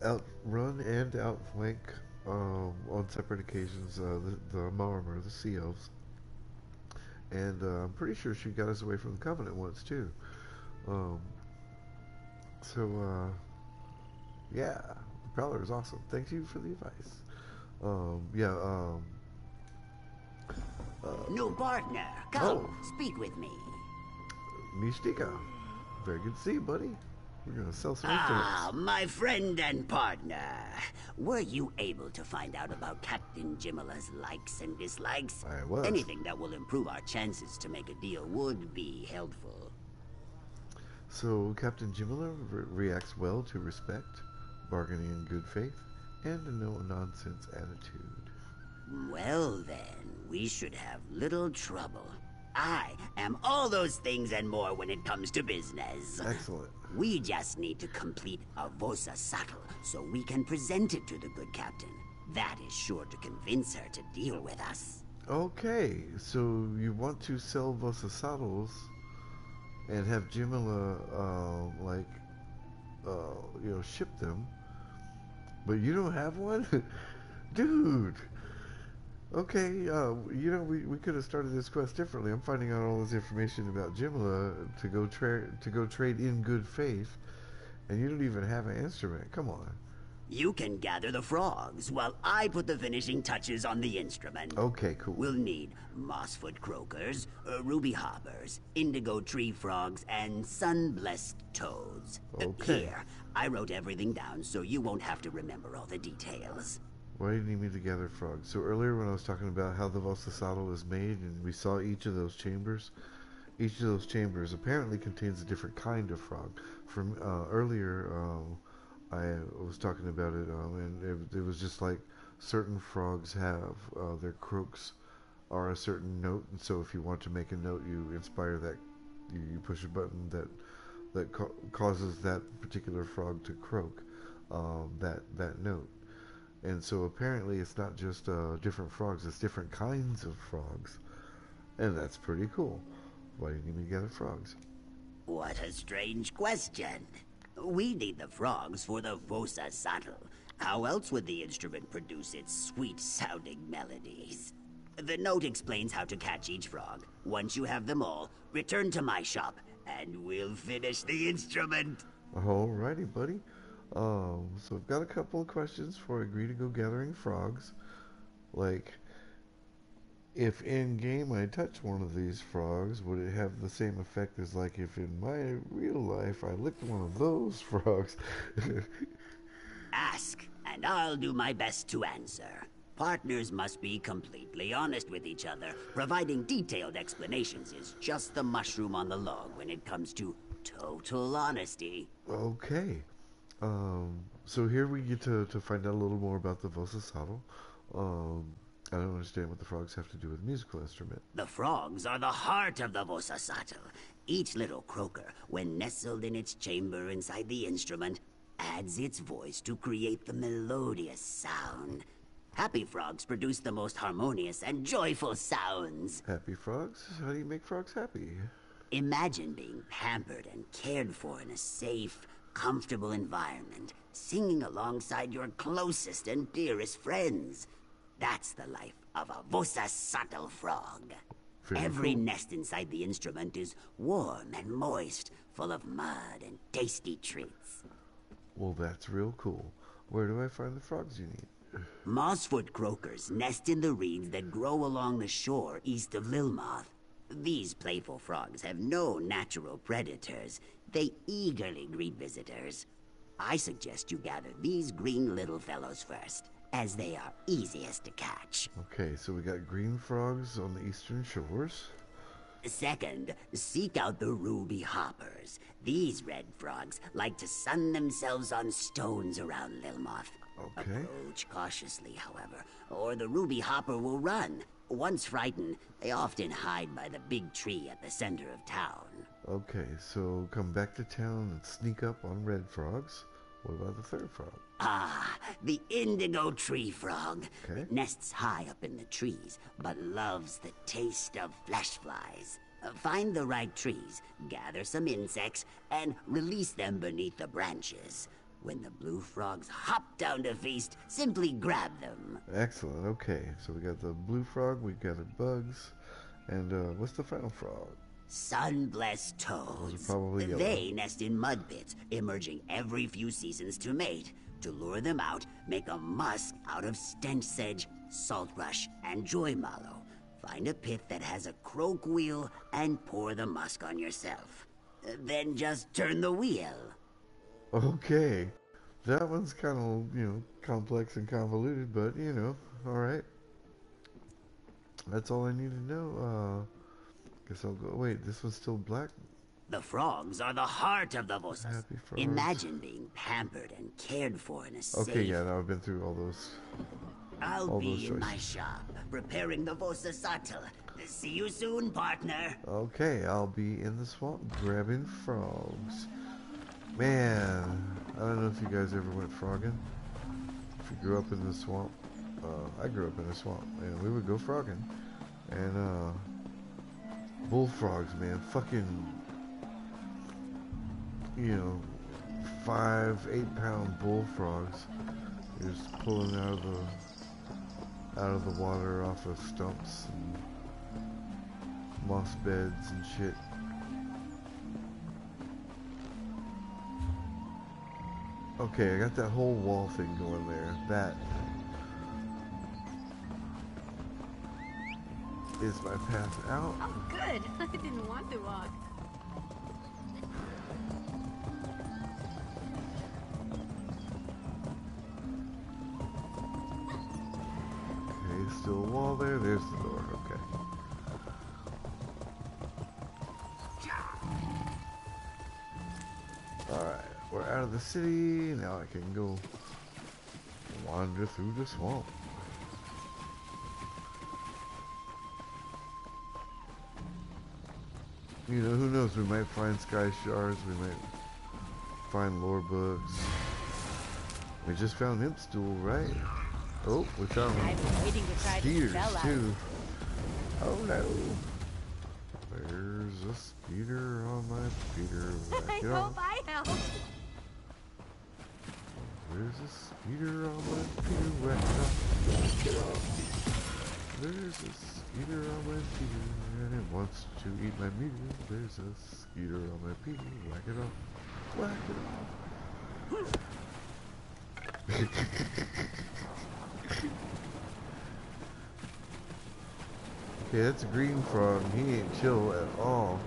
outrun and outflank on separate occasions the Marmer, the Sea Elves. And I'm pretty sure she got us away from the Covenant once too. Yeah, the Prowler is awesome. Thank you for the advice. New partner, come, speak with me. Nishdika, very good to see you, buddy. We're gonna sell some instruments. Ah, my friend and partner. Were you able to find out about Captain Jimala's likes and dislikes? I was. Anything that will improve our chances to make a deal would be helpful. So, Captain Jimala reacts well to respect, bargaining in good faith, and a no-nonsense attitude. Well then, we should have little trouble. I am all those things and more when it comes to business. Excellent. We just need to complete a Vosa Sattel so we can present it to the good captain. That is sure to convince her to deal with us. Okay, so you want to sell Vosa Saddles and have Jimala, ship them, but you don't have one? Dude! Okay, we could have started this quest differently. I'm finding out all this information about Jimala to go trade in good faith, and you don't even have an instrument. Come on. You can gather the frogs while I put the finishing touches on the instrument. Okay, cool. We'll need mossfoot croakers, ruby hoppers, indigo tree frogs, and sun-blessed toads. Okay. Here, I wrote everything down so you won't have to remember all the details. Why do you need me to gather frogs? So earlier when I was talking about how the Vosa Saddle is made and we saw each of those chambers apparently contains a different kind of frog. From earlier, I was talking about it, and it was just like certain frogs have their croaks are a certain note, and so if you want to make a note, you inspire that, you push a button that causes that particular frog to croak that note. And so apparently it's not just different frogs, it's different kinds of frogs. And that's pretty cool. Why do you need me to gather frogs? What a strange question. We need the frogs for the Vosa Sattel. How else would the instrument produce its sweet-sounding melodies? The note explains how to catch each frog. Once you have them all, return to my shop, and we'll finish the instrument. Alrighty, buddy. So I've got a couple of questions before I agree to go gathering frogs. Like, if in-game I touch one of these frogs, would it have the same effect as like if in my real life I licked one of those frogs? Ask, and I'll do my best to answer. Partners must be completely honest with each other. Providing detailed explanations is just the mushroom on the log when it comes to total honesty. Okay. So here we get to find out a little more about the Vosa Saddle. I don't understand what the frogs have to do with a musical instrument. The frogs are the heart of the Vosa Sattel. Each little croaker, when nestled in its chamber inside the instrument, adds its voice to create the melodious sound. Happy frogs produce the most harmonious and joyful sounds. Happy frogs? How do you make frogs happy? Imagine being pampered and cared for in a safe, comfortable environment, singing alongside your closest and dearest friends. That's the life of a Vossa Subtle frog. Every nest inside the instrument is warm and moist, full of mud and tasty treats. Well, that's real cool. Where do I find the frogs you need? Mossfoot croakers nest in the reeds that grow along the shore east of Lilmoth. These playful frogs have no natural predators. They eagerly greet visitors. I suggest you gather these green little fellows first, as they are easiest to catch. Okay, so we got green frogs on the eastern shores. Second, seek out the ruby hoppers. These red frogs like to sun themselves on stones around Lilmoth. Okay. Approach cautiously, however, or the ruby hopper will run. Once frightened, they often hide by the big tree at the center of town. Okay, so come back to town and sneak up on red frogs. What about the third frog? Ah, the indigo tree frog. Okay. It nests high up in the trees, but loves the taste of flesh flies. Find the right trees, gather some insects, and release them beneath the branches. When the blue frogs hop down to feast, simply grab them. Excellent, okay. So we got the blue frog, we gathered bugs, and what's the final frog? Sun-blessed toads. Those are probably yellow. They nest in mud pits, emerging every few seasons to mate. To lure them out, make a musk out of stench sedge, salt rush, and joy mallow. Find a pit that has a croak wheel and pour the musk on yourself. Then just turn the wheel. Okay. That one's kind of, complex and convoluted, but, alright. That's all I need to know. Guess I'll go. Wait, this one's still black? The frogs are the heart of the Vossas. Happy frogs. Imagine being pampered and cared for in a safe... Okay, yeah, now I've been through all those. I'll be in my choices. shop, preparing the Vossa Subtle. See you soon, partner. Okay, I'll be in the swamp grabbing frogs. Man, I don't know if you guys ever went frogging. If you grew up in the swamp. I grew up in the swamp, and we would go frogging. And, bullfrogs, man, fucking, 5-8 pound bullfrogs. You're just pulling out of the water off of stumps and moss beds and shit. Okay, I got that whole wall thing going there. That is my path out. Oh, good. I didn't want to walk. Okay, still a wall there. There's the door. Okay. Alright, we're out of the city. Now I can go wander through the swamp. Who knows? We might find sky shards. We might find lore books. We just found Imp Stool, right? Oh, we found I've been waiting to try this skeeters spell out. too. Oh no! There's a skeeter on my Peter. I hope I help. There's a skeeter on my Peter. Whack it up. There's a skeeter on my Peter, and it wants to eat my meter. There's a skeeter on my Peter. Whack it off. Whack it off. Okay, that's a green frog. He ain't chill at all.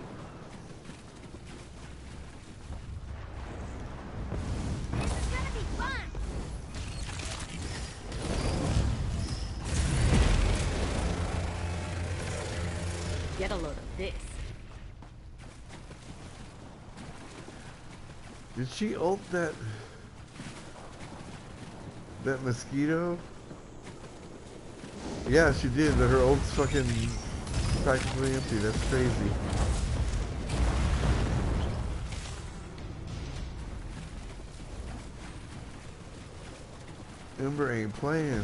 It's gonna be fun. Get a load of this. Did she ult that mosquito? Yeah, she did, but her ult's fucking practically empty. That's crazy. Ember ain't playing.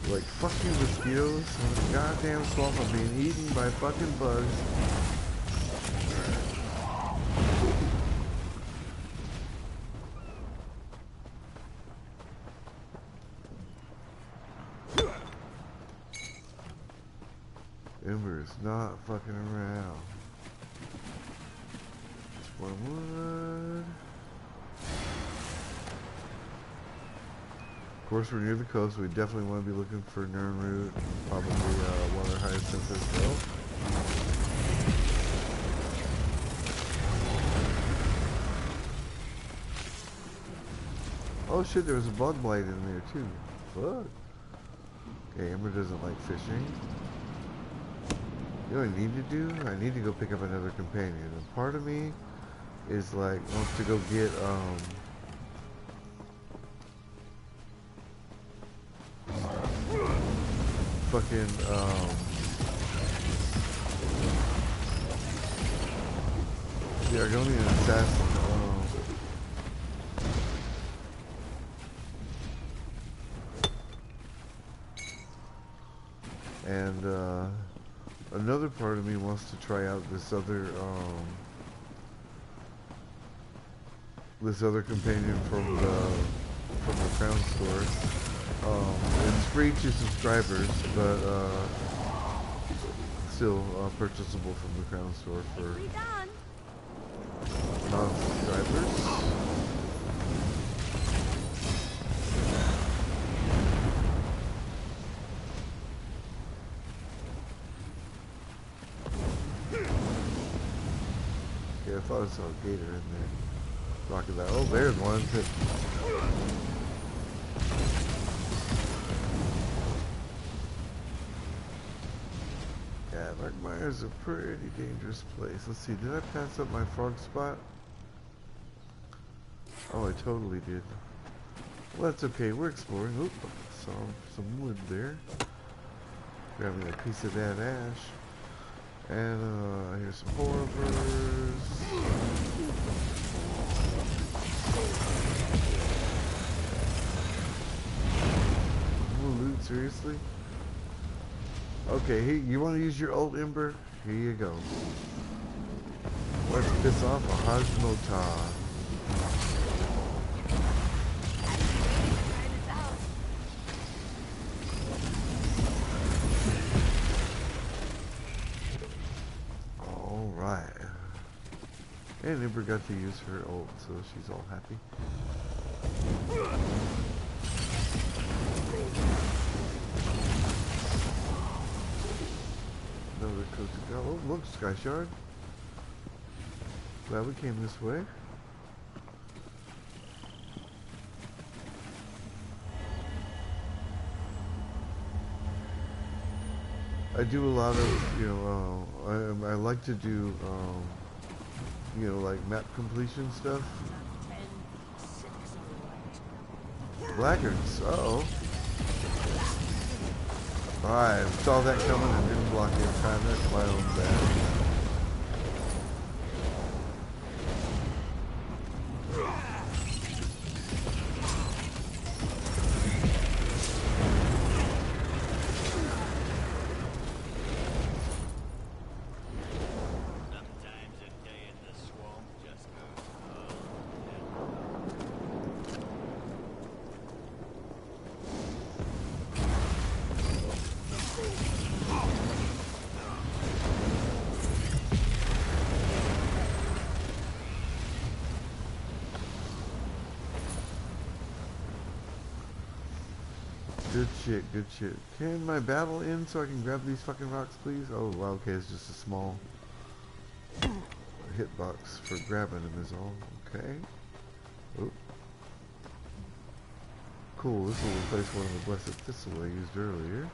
Like, fuck you, mosquitoes. I'm in a goddamn swamp. I'm being eaten by fucking bugs. Ember is not fucking around. Just one wood. Of course, we're near the coast. We definitely want to be looking for Nernroot, probably water hyacinth as well. Oh shit, there was a bug blight in there too. Fuck. Okay, Ember doesn't like fishing. You know what I need to do? I need to go pick up another companion. And part of me is like, wants to go get, fucking, the Argonian assassin, and, another part of me wants to try out this other companion from the crown store. It's free to subscribers, but still purchasable from the crown store for non-subscribers. I thought I saw a gator in there. Rocking that. Oh, there's one. Yeah, Murkmire is a pretty dangerous place. Let's see, did I pass up my frog spot? Oh, I totally did. Well, that's okay. We're exploring. Oop, saw some wood there. Grabbing a piece of that ash. And here's some horrors. More loot, seriously? Okay, hey, you want to use your ult, Ember? Here you go. Let's piss off a Hajmota. And Ember got to use her ult, so she's all happy. Another coat to go. Oh, look, Sky Shard. Glad we came this way. I do a lot of, you know, I like to do, you know, like map completion stuff. Blackguards, uh-oh. Alright, saw that coming and didn't block it in time. That's my own bad. Good shit, good shit. Can my battle end so I can grab these fucking rocks, please? Oh, wow, okay, it's just a small hitbox for grabbing them is all. Okay. Oh. Cool, this will replace one of the Blessed Thistle I used earlier.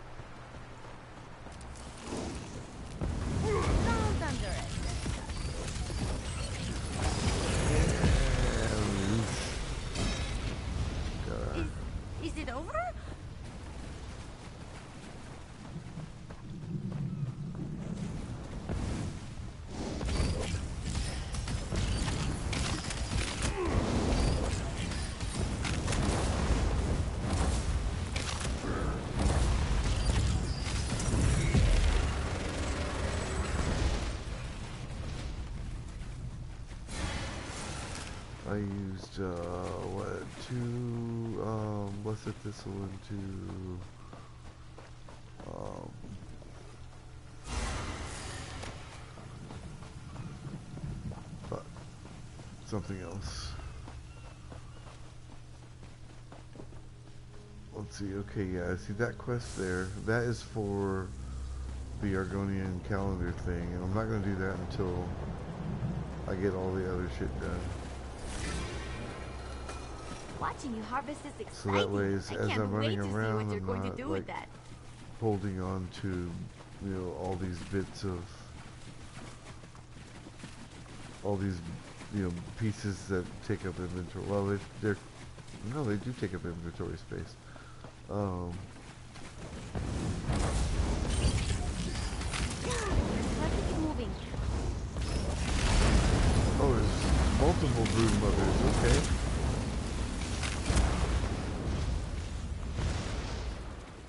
Is it over? Blessed Thistle into but something else. Let's see. Okay, yeah, I see that quest there. That is for the Argonian calendar thing, and I'm not going to do that until I get all the other shit done. Watching you harvest is exciting. So that way, as I'm running around, I'm going not to do like with that. holding on to, you know, all these bits of, all these, you know, pieces that take up inventory. Well, they're no, they do take up inventory space. Let's keep moving. Oh, there's multiple brood mothers. Okay.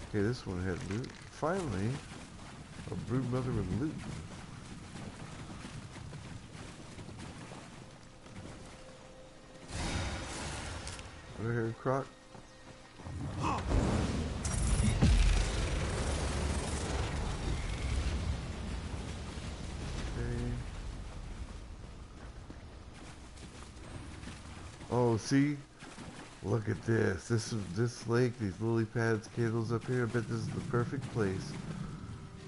Okay, this one had loot. Finally, a brood mother with loot. Over here, Croc. Oh, see? Look at this. This lake, these lily pads, candles up here. I bet this is the perfect place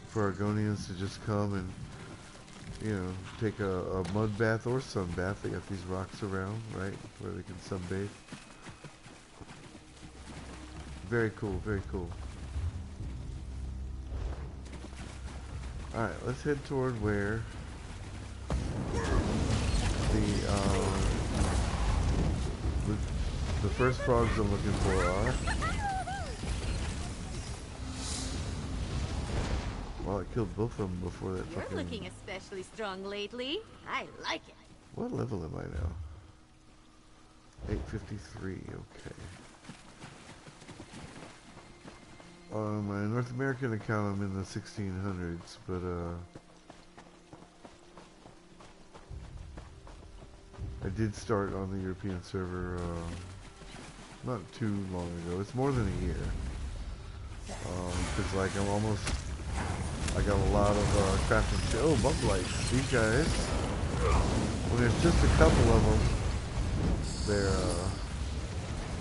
for Argonians to just come and, you know, take a mud bath or sun bath. They got these rocks around, right, where they can sunbathe. Very cool, very cool. Alright, let's head toward where the first frogs I'm looking for are. Well, I killed both of them before that. You're looking especially strong lately. I like it. What level am I now? 853, okay. On my North American account, I'm in the 1600s, but I did start on the European server not too long ago. It's more than a year. Because like I got a lot of crafting shit. Oh, bug lights. These guys, when there's just a couple of them, they're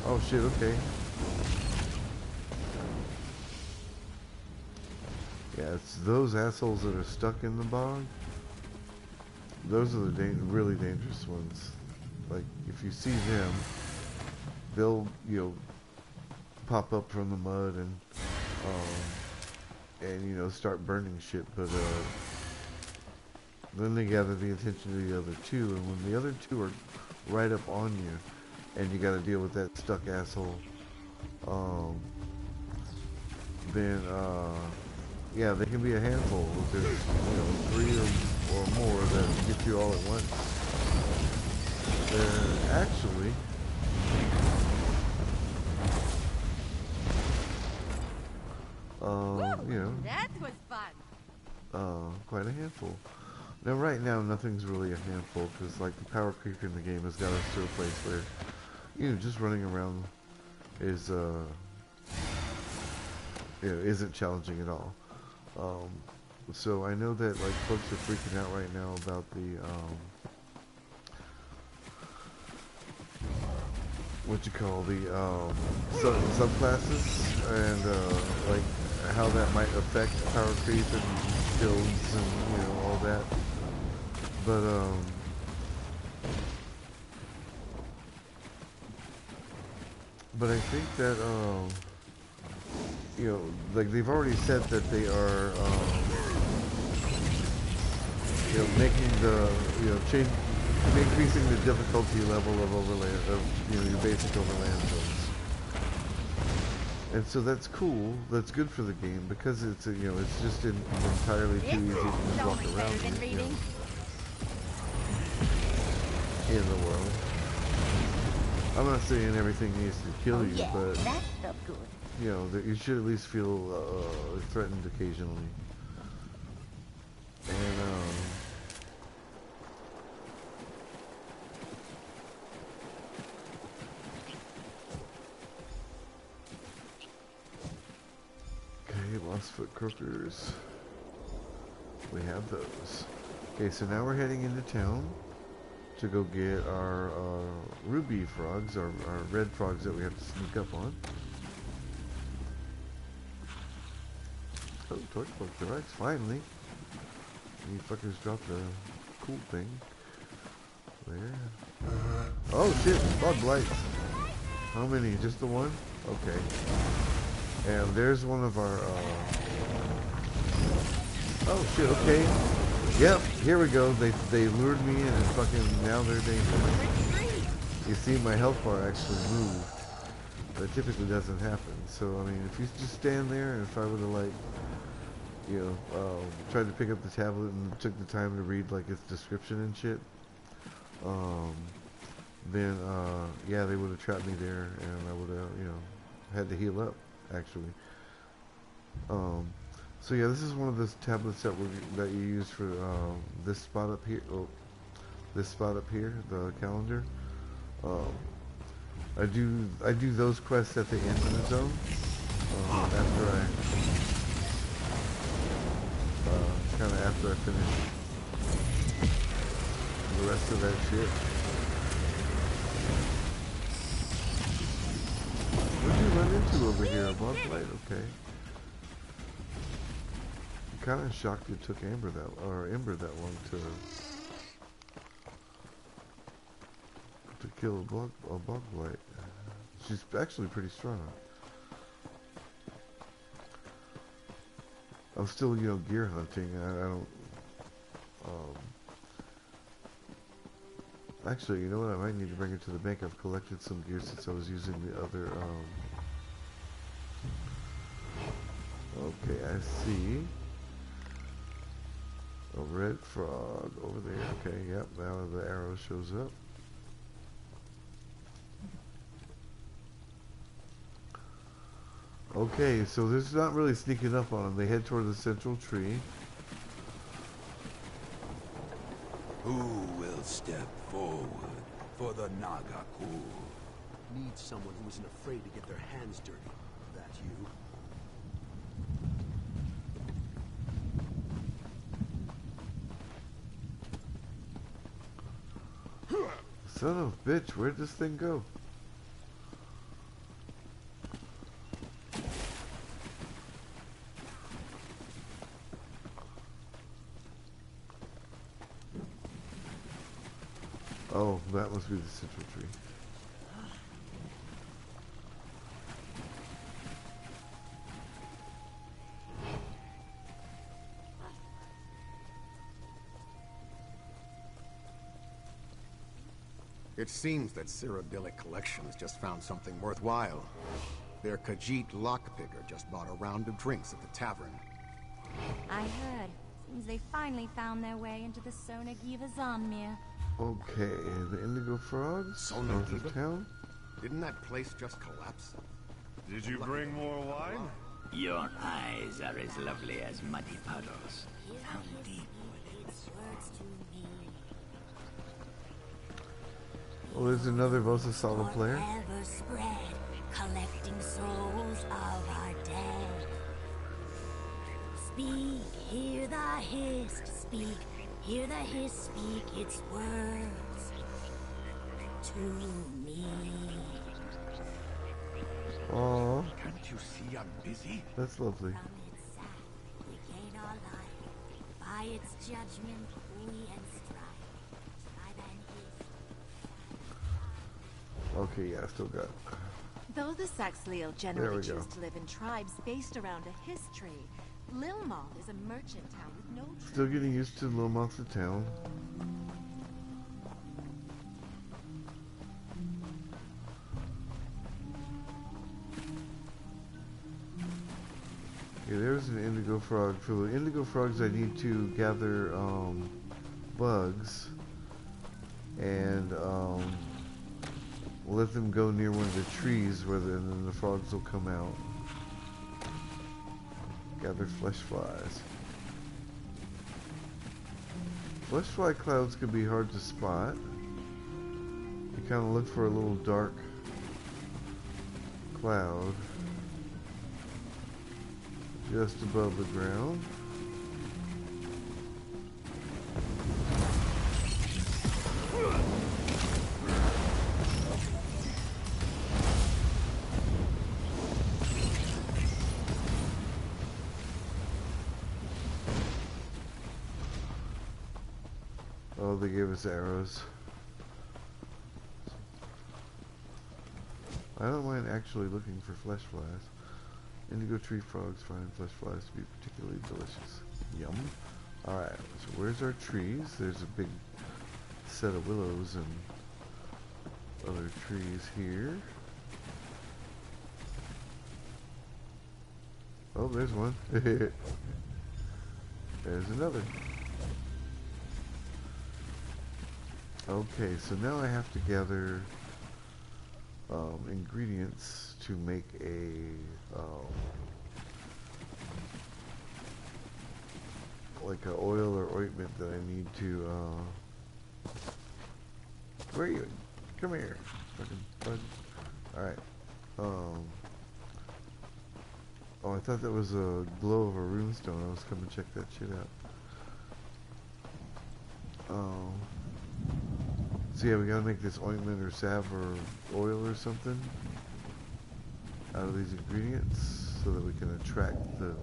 oh shit, okay. Yeah, it's those assholes that are stuck in the bog. Those are the really dangerous ones. Like, if you see them, they'll, you know, pop up from the mud and you know, start burning shit. But then they gather the attention of the other two, and when the other two are right up on you, and you got to deal with that stuck asshole, then yeah, they can be a handful. There's, you know, 3 or more that get you all at once. They're actually you know, That was fun. Quite a handful. Now, right now, nothing's really a handful because, like, the power creep in the game has got us to a place where, you know, just running around is, you know, isn't challenging at all. So I know that, like, folks are freaking out right now about the, what you call the, subclasses and, like, how that might affect power creep and builds and, you know, all that. But I think that, you know, like, they've already said that they are, you know, making the, you know, increasing the difficulty level of overland, of, you know, your basic overland zones. And so that's cool. That's good for the game because it's, you know, it's just entirely too easy to just walk around in, you know, in the world. I'm not saying everything needs to kill you, but that felt good. You know, that you should at least feel threatened occasionally. And Okay, lost foot croakers. We have those. Okay, so now we're heading into town to go get our ruby frogs, our red frogs that we have to sneak up on. Oh, torchbox device, finally. You fuckers dropped the cool thing. Where? Oh shit, bug blights. How many? Just the one? Okay. And there's one of our, oh shit, okay. Yep, here we go. They lured me in and fucking, now they're dangerous. You see, my health bar actually moved. That typically doesn't happen. So, I mean, if you just stand there, and if I would have, like, you know, tried to pick up the tablet and took the time to read, like, its description and shit, then, yeah, they would have trapped me there, and I would have, you know, had to heal up, actually. So yeah, this is one of those tablets that you use for this spot up here. Oh, this spot up here, the calendar. I do those quests at the end of the zone after I finish the rest of that shit. What did you run into over here? A bug light? Okay. Kind of shocked it took Ember that long to kill a bug blight. She's actually pretty strong. I'm still, you know, gear hunting. I don't. Actually, you know what? I might need to bring it to the bank. I've collected some gear since I was using the other. Okay, I see. A red frog over there. Okay, yep, now the arrow shows up. Okay, so this is not really sneaking up on them. They head toward the central tree. Who will step forward for the Nagaku? Need someone who isn't afraid to get their hands dirty. That you? Son of a bitch, where'd this thing go? Oh, that must be the central tree. It seems that Cyrodiilic Collections just found something worthwhile. Their Khajiit lockpicker just bought a round of drinks at the tavern. I heard. Seems they finally found their way into the Sonagiva Zanmir. Okay, the Indigo Frogs, north of town. Didn't that place just collapse? Did you bring more wine? Your eyes are as lovely as muddy puddles. How deep Oh, there's another Vosa Sala player. Forever spread, collecting souls of our dead. Speak, hear the hiss, speak, hear the hiss, speak its words to me. Aww. Can't you see I'm busy? That's lovely. From its side, we gain our life. By its judgment, we and strife. By then Okay, yeah, I still got. Though the Saxhleel generally choose to live in tribes based around a history, Lilmoth is a merchant town with no trade. Still getting used to Lilmoth the town. Okay, there's an indigo frog. For the indigo frogs, I need to gather bugs and let them go near one of the trees where then the frogs will come out. Gather flesh flies. Flesh fly clouds can be hard to spot. You kind of look for a little dark cloud. just above the ground. Oh, they gave us arrows. I don't mind actually looking for flesh flies. Indigo tree frogs find flesh flies to be particularly delicious. Yum. Alright, so where's our trees? There's a big set of willows and other trees here. Oh, there's one. There's another. Okay, so now I have to gather ingredients to make a like a oil or ointment that I need to where are you? Come here, fucking bud. Alright. Oh, I thought that was a glow of a runestone. I was coming to check that shit out. So yeah, we gotta make this ointment or salve or oil or something out of these ingredients so that we can attract the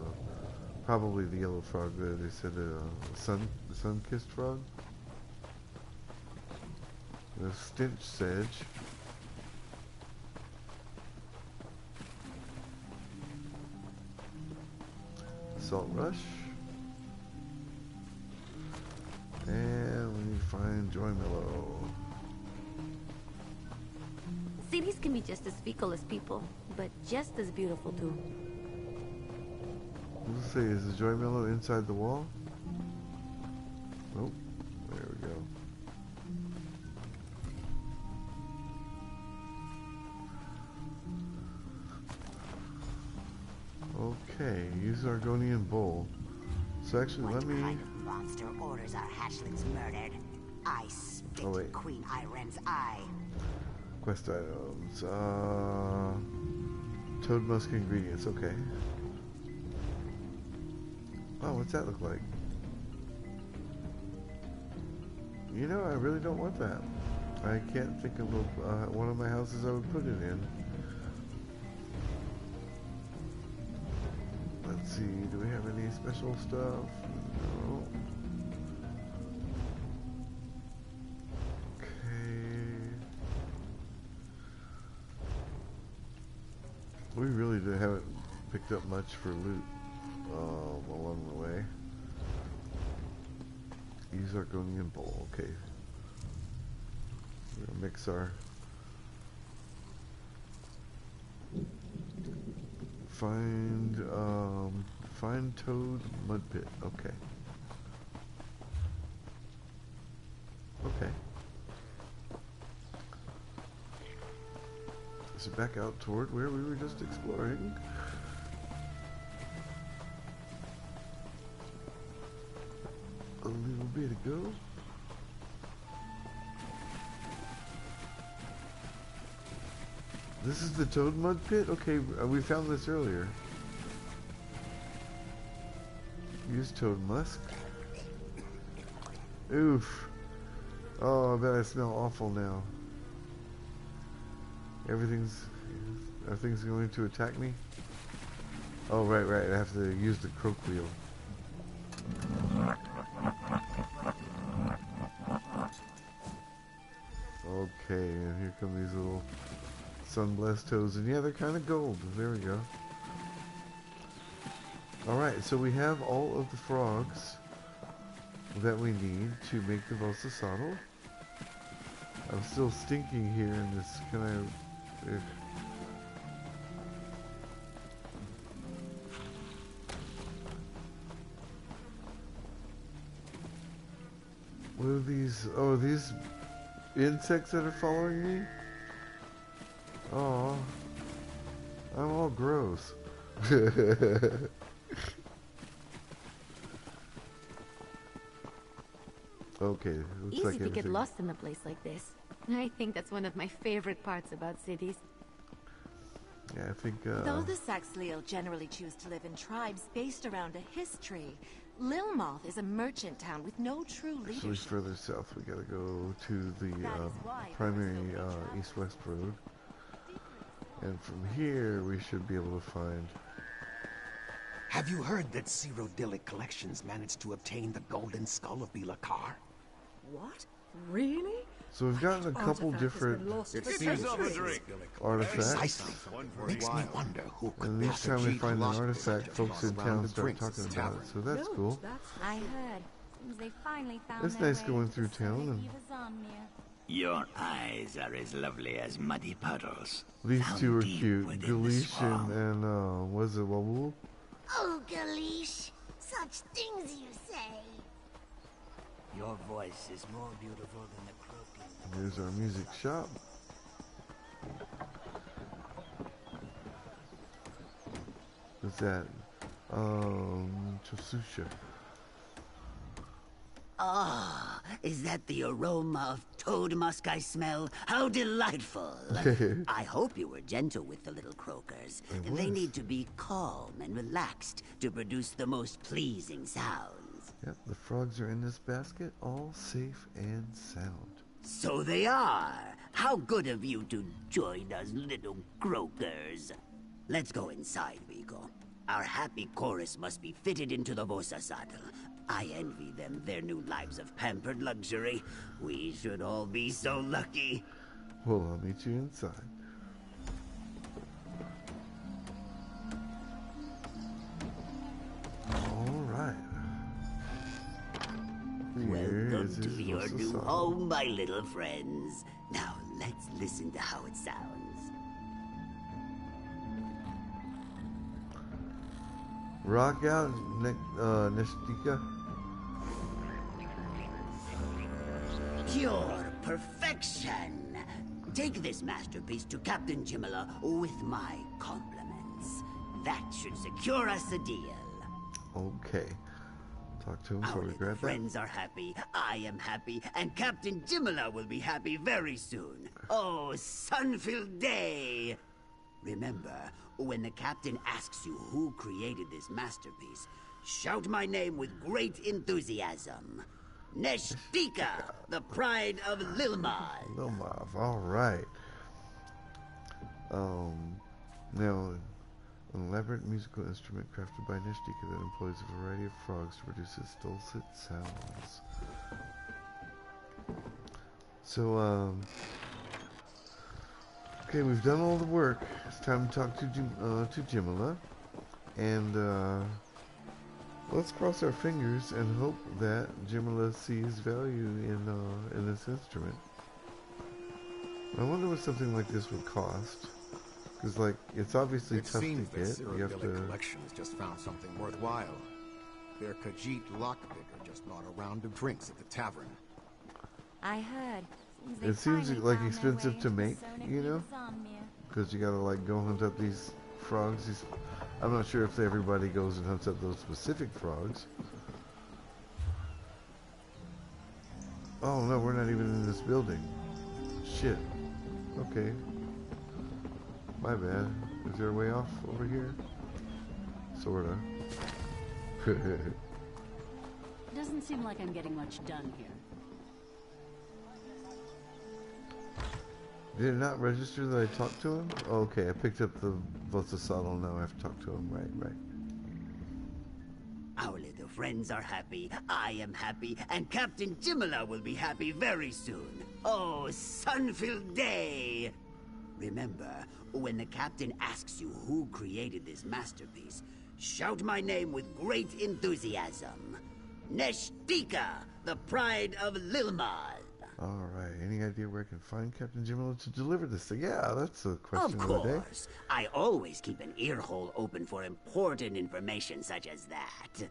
probably the yellow frog. They said the sun-kissed frog. The stench sedge. Salt rush. And we need to find joy mellow. Cities can be just as fecal as people, but just as beautiful too. Let's see, is the joy mellow inside the wall? Nope. There we go. Okay, use Argonian bowl. So actually, let me. What kind of monster orders our hatchlings murdered? I spit in Queen Iren's eye. Quest items. Toad musk ingredients. Okay. Oh, what's that look like? You know, I really don't want that. I can't think of one of my houses I would put it in. Let's see, do we have any special stuff? No. Okay. We really haven't picked up much for loot along the way. Use Argonian bowl, okay. We're gonna mix our find toad mud pit. Okay. Okay. So back out toward where we were just exploring. A little bit ago. This is the toad mud pit? Okay, we found this earlier. Use toad musk. Oof. Oh, I bet I smell awful now. Are things going to attack me? Oh, right. I have to use the croak wheel. Okay, and here come these little sun-blessed toads, and yeah, they're kind of gold. There we go. Alright, so we have all of the frogs that we need to make the Vosasado. I'm still stinking here in this kind of... What are these? Oh, these insects that are following me? Oh, I'm all gross. Okay, looks Easy like to everything. get lost in a place like this. I think that's one of my favorite parts about cities. Yeah, I think, Though the Saxhleel generally choose to live in tribes based around a history, Lilmoth is a merchant town with no true actually leadership. further south we gotta go to the primary east-west road. And from here we should be able to find... Have you heard that Cyrodiilic Collections managed to obtain the golden skull of Bilakar? What? Really? So we've gotten a couple different artifacts. Makes me wonder who could and each time we find an artifact, folks in town start talking about it. So that's cool. I heard. Seems they finally found It's nice going through town. And your eyes are as lovely as muddy puddles. these two are cute. Galish and was it Wawul? Oh, Galish, such things you say. Your voice is more beautiful than the croaking. Here's our music shop. What's that? Chosusha. Ah, is that the aroma of toad musk I smell? How delightful! I hope you were gentle with the little croakers. They need to be calm and relaxed to produce the most pleasing sounds. Yep, the frogs are in this basket, all safe and sound. So they are! How good of you to join us, little croakers. Let's go inside, Vigo. Our happy chorus must be fitted into the Vosa saddle. I envy them their new lives of pampered luxury. We should all be so lucky. Well, I'll meet you inside. All right. Welcome to your new home, my little friends. Now, let's listen to how it sounds. Rock out, Neshtika. Pure perfection. Take this masterpiece to Captain Jimala with my compliments. That should secure us a deal. Okay. Talk to him before we grab that. Friends are happy, I am happy, and Captain Jimala will be happy very soon. Oh, sun-filled day! Remember, when the captain asks you who created this masterpiece, shout my name with great enthusiasm. Neshtika, the pride of Lilmath. Lilmath, all right. Now, an elaborate musical instrument crafted by Neshtika that employs a variety of frogs to produce its dulcet sounds. So, okay, we've done all the work. It's time to talk to Jimala, and let's cross our fingers and hope that Jimala sees value in this instrument. I wonder what something like this would cost, because like it's obviously tough to get. You have to. Collections just found something worthwhile. Their Khajiit lockpicker just bought a round of drinks at the tavern. I heard. It seems like expensive to make, you know, because you gotta like go hunt up these frogs. I'm not sure if everybody goes and hunts up those specific frogs. Oh no, we're not even in this building. Shit. Okay. My bad. Is there a way off over here? Sorta. Doesn't seem like I'm getting much done here. Did it not register that I talked to him? Oh, okay, I picked up the Vosa saddle, now I have to talk to him. Right. Our little friends are happy, I am happy, and Captain Jimala will be happy very soon. Oh, sun-filled day! Remember, when the captain asks you who created this masterpiece, shout my name with great enthusiasm. Neshtika, the pride of Lilmath. Alright, any idea where I can find Captain Jimala to deliver this thing? Yeah, that's a question of the day. Of course. I always keep an ear hole open for important information such as that.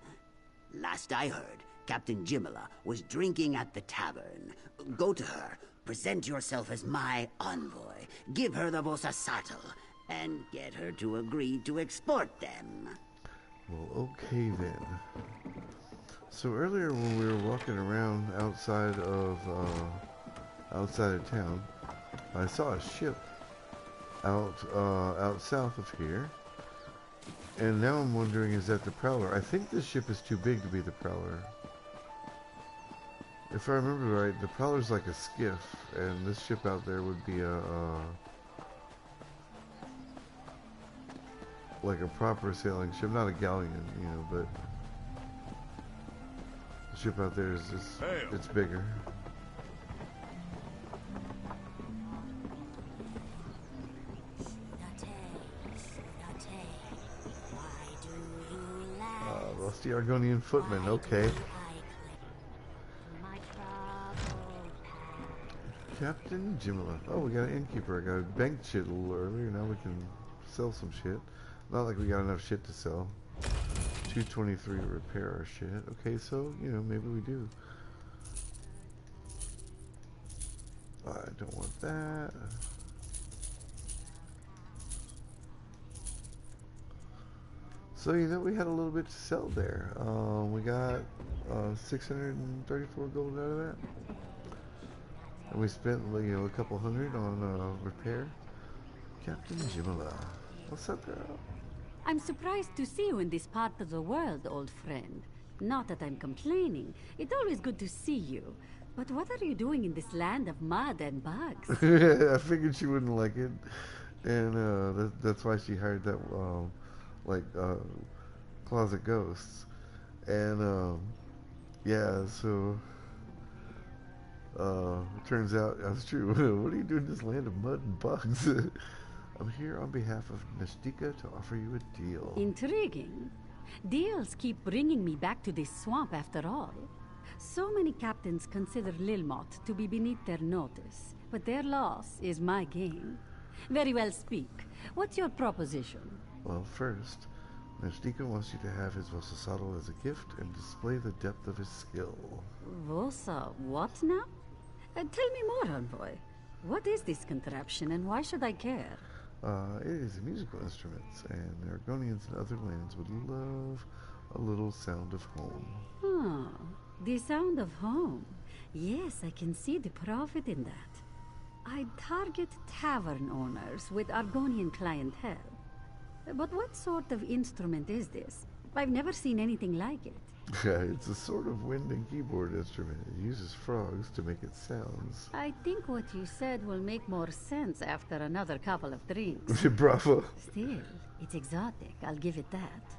Last I heard, Captain Jimala was drinking at the tavern. Go to her, present yourself as my envoy, give her the Vosa saddle, and get her to agree to export them. Well, okay then. So earlier when we were walking around outside of town, I saw a ship out south of here. And now I'm wondering, is that the Prowler? I think this ship is too big to be the Prowler. If I remember right, the Prowler's like a skiff, and this ship out there would be like a proper sailing ship, not a galleon, you know, but the ship out there is just, it's bigger. Rusty Argonian footman, okay. Captain Jimila. Oh, we got an innkeeper. I got a bank shit a little earlier. Now we can sell some shit. Not like we got enough shit to sell. 223 to repair our shit. Okay, so, you know, maybe we do. I don't want that. So, you know, we had a little bit to sell there. We got 634 gold out of that. And we spent, you know, a couple hundred on repair. Captain Jimila. What's up, girl? I'm surprised to see you in this part of the world, old friend. Not that I'm complaining. It's always good to see you. But what are you doing in this land of mud and bugs? I figured she wouldn't like it. And that's why she hired that, closet ghosts. And, yeah, so... it turns out that's true. What are you doing in this land of mud and bugs? I'm here on behalf of Nestika to offer you a deal. Intriguing. Deals keep bringing me back to this swamp after all. So many captains consider Lilmoth to be beneath their notice, but their loss is my gain. Very well, speak. What's your proposition? Well, first, Nestika wants you to have his Vosasado as a gift and display the depth of his skill. Vosa, what now? Tell me more, Envoy. What is this contraption and why should I care? It is musical instruments, and the Argonians in other lands would love a little sound of home. Oh, the sound of home. Yes, I can see the profit in that. I target tavern owners with Argonian clientele. But what sort of instrument is this? I've never seen anything like it. It's a sort of wind and keyboard instrument. It uses frogs to make its sounds. I think what you said will make more sense after another couple of drinks. Bravo. Still, it's exotic, I'll give it that.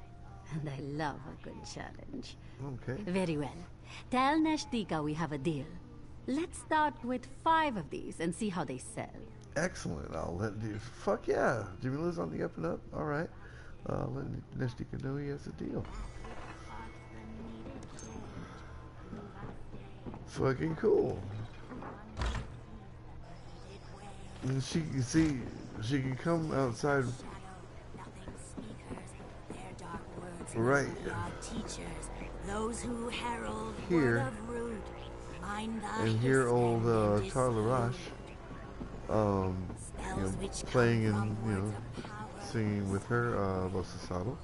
And I love a good challenge. Okay. Very well. Tell Nestika we have a deal. Let's start with 5 of these and see how they sell. Excellent. I'll let you... Fuck yeah. Jimila's on the up and up. All right. Let Nestika know he has a deal. Fucking cool. And she can see, she can come outside. Right here, and hear old Tarlarash, you know, playing and, you know, singing with her Vosasado.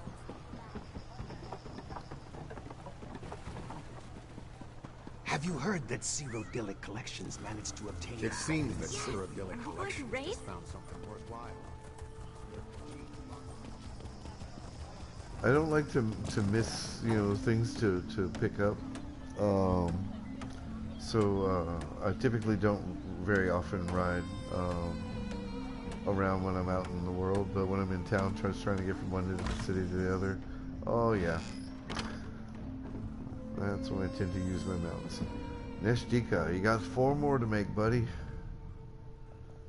Have you heard that Cyrodiilic Collections managed to obtain... It seems that Cyrodiilic Collections just found something worthwhile. I don't like to miss, you know, things to pick up. So I typically don't very often ride around when I'm out in the world, but when I'm in town trying to get from one city to the other, oh yeah. That's when I tend to use my mounts. Nestika, you got 4 more to make, buddy.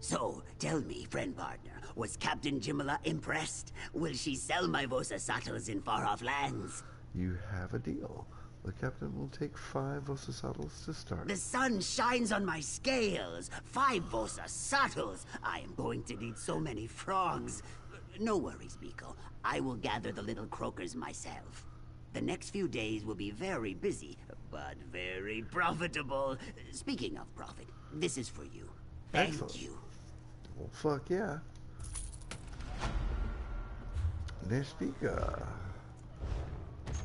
So, tell me, friend partner, was Captain Jimila impressed? Will she sell my Vosasattles in far-off lands? You have a deal. The captain will take 5 Vosasattles to start. The sun shines on my scales. 5 Vosasattles. I am going to need so many frogs. No worries, Miko. I will gather the little croakers myself. The next few days will be very busy, but very profitable. Speaking of profit, this is for you. Thank Excellent. you. Well, fuck yeah. Nestika.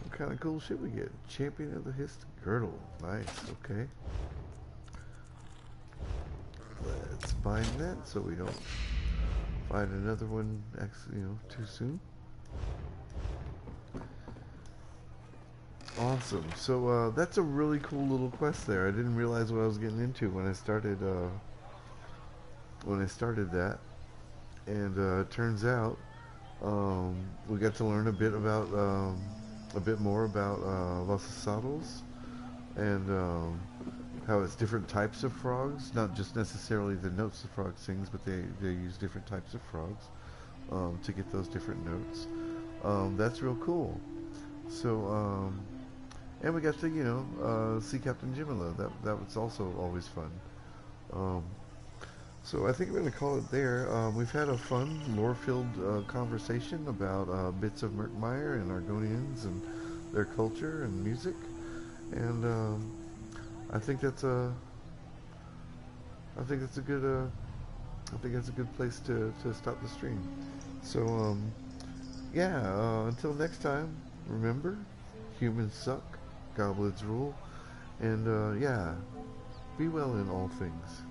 What kind of cool shit we get? Champion of the Hist Girdle. Nice, okay. Let's bind that so we don't find another one, too soon. Awesome. So that's a really cool little quest there. I didn't realize what I was getting into when I started that, and it turns out we got to learn a bit more about Vossasatals, and how it's different types of frogs, not just necessarily the notes the frog sings, but they use different types of frogs to get those different notes. That's real cool. So, and we got to, see Captain Jimala. That was also always fun. So I think I'm going to call it there. We've had a fun, lore-filled conversation about bits of Murkmire and Argonians and their culture and music, and I think that's a good place to stop the stream. So yeah, until next time, remember, humans suck, goblins rule, and yeah, be well in all things.